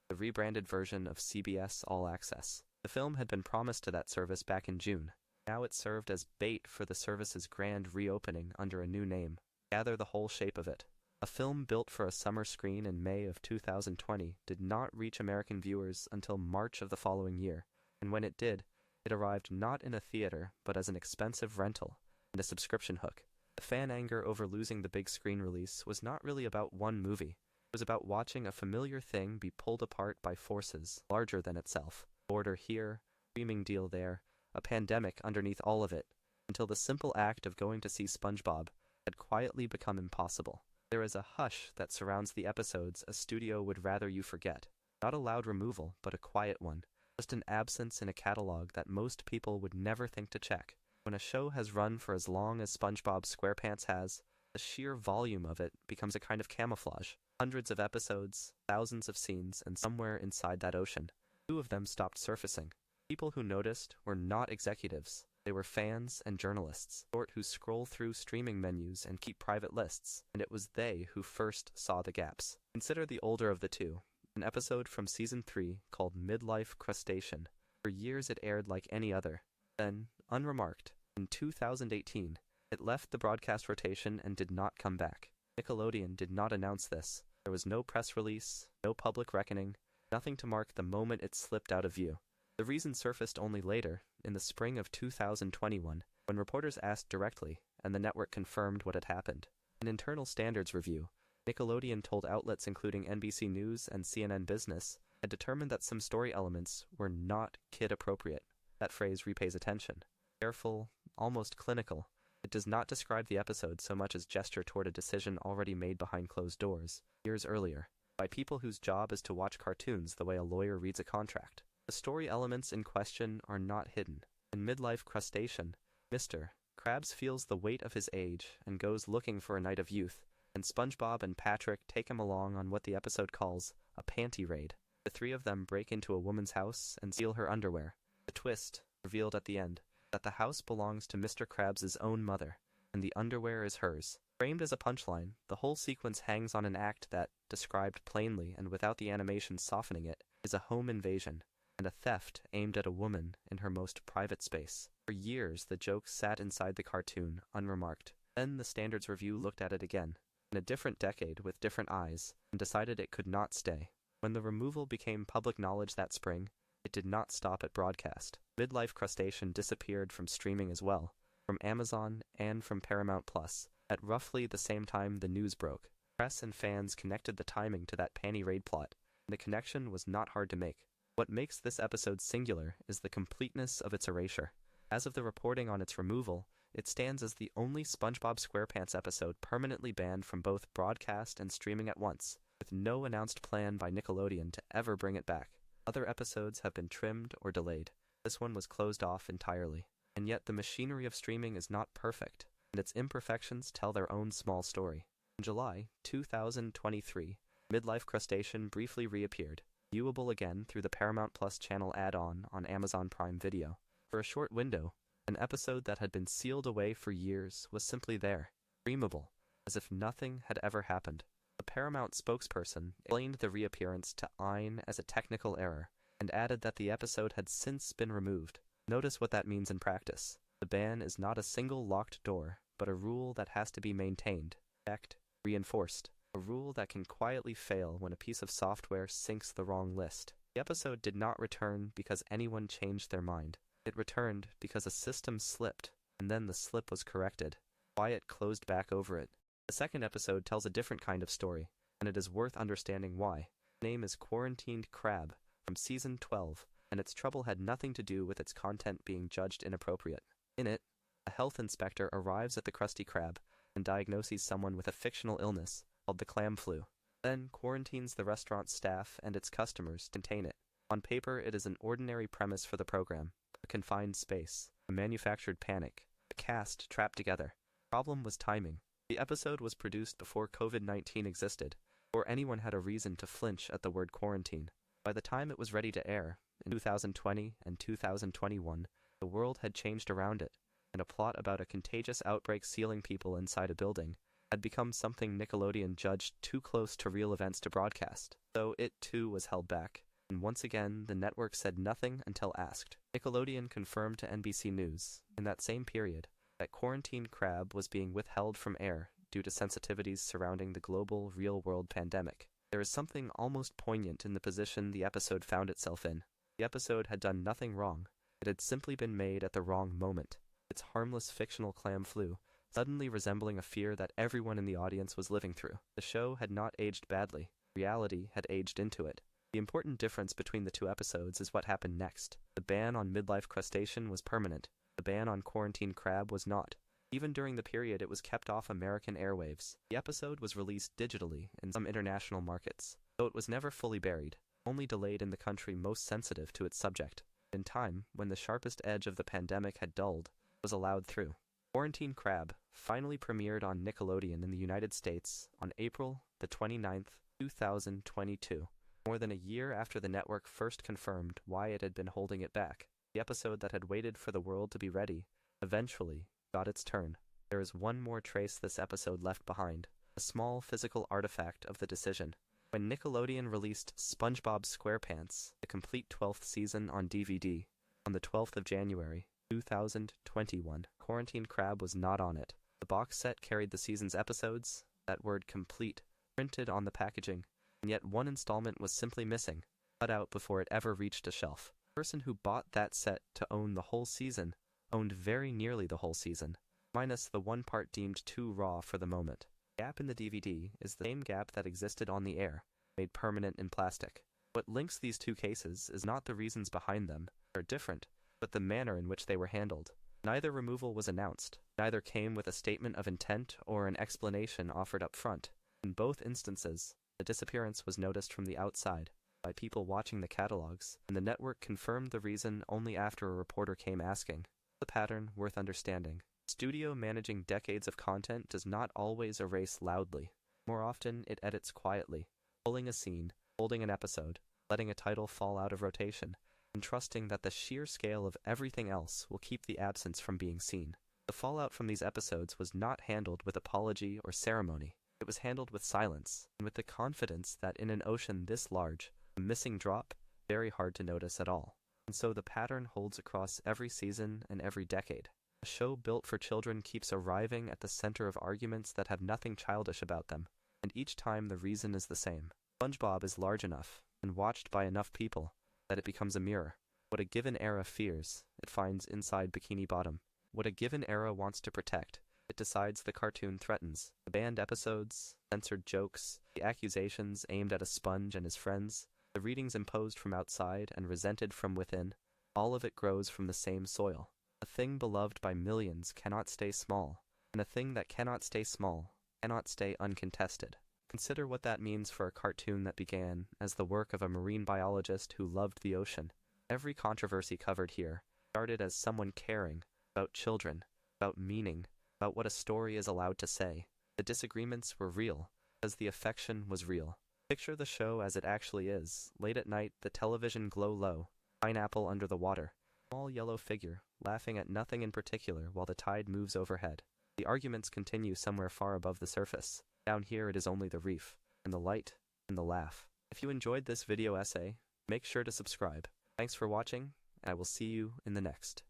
the rebranded version of CBS All Access. The film had been promised to that service back in June. Now it served as bait for the service's grand reopening under a new name. Gather the whole shape of it. A film built for a summer screen in May of 2020 did not reach American viewers until March of the following year, and when it did, it arrived not in a theater, but as an expensive rental and a subscription hook. The fan anger over losing the big screen release was not really about one movie. It was about watching a familiar thing be pulled apart by forces larger than itself. Order here, streaming deal there, a pandemic underneath all of it, until the simple act of going to see SpongeBob had quietly become impossible. There is a hush that surrounds the episodes a studio would rather you forget. Not a loud removal, but a quiet one. Just an absence in a catalog that most people would never think to check. When a show has run for as long as SpongeBob SquarePants has, the sheer volume of it becomes a kind of camouflage. Hundreds of episodes, thousands of scenes, and somewhere inside that ocean, 2 of them stopped surfacing. People who noticed were not executives. They were fans and journalists, sort who scroll through streaming menus and keep private lists, and it was they who first saw the gaps. Consider the older of the 2. An episode from Season 3 called Midlife Crustacean. For years it aired like any other. Then, unremarked, in 2018, it left the broadcast rotation and did not come back. Nickelodeon did not announce this. There was no press release, no public reckoning, nothing to mark the moment it slipped out of view. The reason surfaced only later, in the spring of 2021, when reporters asked directly, and the network confirmed what had happened. In an internal standards review, Nickelodeon told outlets including NBC News and CNN Business had determined that some story elements were not kid-appropriate. That phrase repays attention. Careful, almost clinical. It does not describe the episode so much as gesture toward a decision already made behind closed doors, years earlier, by people whose job is to watch cartoons the way a lawyer reads a contract. The story elements in question are not hidden. In Midlife Crustacean, Mr. Krabs feels the weight of his age and goes looking for a night of youth, and SpongeBob and Patrick take him along on what the episode calls a panty raid. The 3 of them break into a woman's house and steal her underwear. The twist, revealed at the end, that the house belongs to Mr. Krabs' own mother, and the underwear is hers. Framed as a punchline, the whole sequence hangs on an act that, described plainly and without the animation softening it, is a home invasion, and a theft aimed at a woman in her most private space. For years, the joke sat inside the cartoon, unremarked. Then the Standards Review looked at it again, in a different decade with different eyes, and decided it could not stay. When the removal became public knowledge that spring, it did not stop at broadcast. Midlife Crustacean disappeared from streaming as well, from Amazon and from Paramount Plus. At roughly the same time the news broke, press and fans connected the timing to that panty raid plot, and the connection was not hard to make. What makes this episode singular is the completeness of its erasure. As of the reporting on its removal, it stands as the only SpongeBob SquarePants episode permanently banned from both broadcast and streaming at once, with no announced plan by Nickelodeon to ever bring it back. Other episodes have been trimmed or delayed. This one was closed off entirely. And yet the machinery of streaming is not perfect, and its imperfections tell their own small story. In July 2023, Midlife Crustacean briefly reappeared, viewable again through the Paramount Plus channel add-on on Amazon Prime Video. For a short window, an episode that had been sealed away for years was simply there, streamable, as if nothing had ever happened. The Paramount spokesperson explained the reappearance to Ein as a technical error, and added that the episode had since been removed. Notice what that means in practice. The ban is not a single locked door, but a rule that has to be maintained, checked, reinforced. A rule that can quietly fail when a piece of software syncs the wrong list. The episode did not return because anyone changed their mind. It returned because a system slipped, and then the slip was corrected. Quiet closed back over it. The second episode tells a different kind of story, and it is worth understanding why. The name is Kwarantined Krab, from Season 12, and its trouble had nothing to do with its content being judged inappropriate. In it, a health inspector arrives at the Krusty Krab and diagnoses someone with a fictional illness called the clam flu, then quarantines the restaurant's staff and its customers to contain it. On paper, it is an ordinary premise for the program: a confined space, a manufactured panic, a cast trapped together. The problem was timing. The episode was produced before COVID-19 existed, or anyone had a reason to flinch at the word quarantine. By the time it was ready to air, in 2020 and 2021, the world had changed around it, and a plot about a contagious outbreak sealing people inside a building had become something Nickelodeon judged too close to real events to broadcast. So it too was held back, and once again the network said nothing until asked. Nickelodeon confirmed to NBC News, in that same period, that Kwarantined Krab was being withheld from air due to sensitivities surrounding the global real-world pandemic. There is something almost poignant in the position the episode found itself in. The episode had done nothing wrong. It had simply been made at the wrong moment. Its harmless fictional clam flu suddenly resembling a fear that everyone in the audience was living through. The show had not aged badly. Reality had aged into it. The important difference between the two episodes is what happened next. The ban on Midlife Crustacean was permanent. The ban on Kwarantined Krab was not. Even during the period it was kept off American airwaves. The episode was released digitally in some international markets, though it was never fully buried, only delayed in the country most sensitive to its subject. In time, when the sharpest edge of the pandemic had dulled, it was allowed through. Kwarantined Krab finally premiered on Nickelodeon in the United States on April the 29th, 2022, more than a year after the network first confirmed why it had been holding it back. The episode that had waited for the world to be ready eventually got its turn. There is one more trace this episode left behind, a small physical artifact of the decision. When Nickelodeon released SpongeBob SquarePants, the complete 12th season on DVD, on the 12th of January, 2021, Kwarantined Krab was not on it. The box set carried the season's episodes, that word complete, printed on the packaging, and yet one installment was simply missing, cut out before it ever reached a shelf. The person who bought that set to own the whole season owned very nearly the whole season, minus the one part deemed too raw for the moment. The gap in the DVD is the same gap that existed on the air, made permanent in plastic. What links these two cases is not the reasons behind them, they are different, but the manner in which they were handled. Neither removal was announced, neither came with a statement of intent or an explanation offered up front. In both instances, the disappearance was noticed from the outside, by people watching the catalogs, and the network confirmed the reason only after a reporter came asking. The pattern worth understanding. Studio managing decades of content does not always erase loudly. More often, it edits quietly, pulling a scene, holding an episode, letting a title fall out of rotation, and trusting that the sheer scale of everything else will keep the absence from being seen. The fallout from these episodes was not handled with apology or ceremony. It was handled with silence, and with the confidence that in an ocean this large, a missing drop, very hard to notice at all. And so the pattern holds across every season and every decade. A show built for children keeps arriving at the center of arguments that have nothing childish about them, and each time the reason is the same. SpongeBob is large enough, and watched by enough people, that it becomes a mirror. What a given era fears, it finds inside Bikini Bottom. what a given era wants to protect. It decides the cartoon threatens. The banned episodes, censored jokes, the accusations aimed at a sponge and his friends, the readings imposed from outside and resented from within, all of it grows from the same soil. A thing beloved by millions cannot stay small, and a thing that cannot stay small cannot stay uncontested. Consider what that means for a cartoon that began as the work of a marine biologist who loved the ocean. Every controversy covered here started as someone caring about children, about meaning, about what a story is allowed to say. The disagreements were real, as the affection was real. Picture the show as it actually is. Late at night, the television glow low, pineapple under the water, small yellow figure, laughing at nothing in particular while the tide moves overhead. The arguments continue somewhere far above the surface. Down here it is only the reef, and the light, and the laugh. If you enjoyed this video essay, make sure to subscribe. Thanks for watching, and I will see you in the next.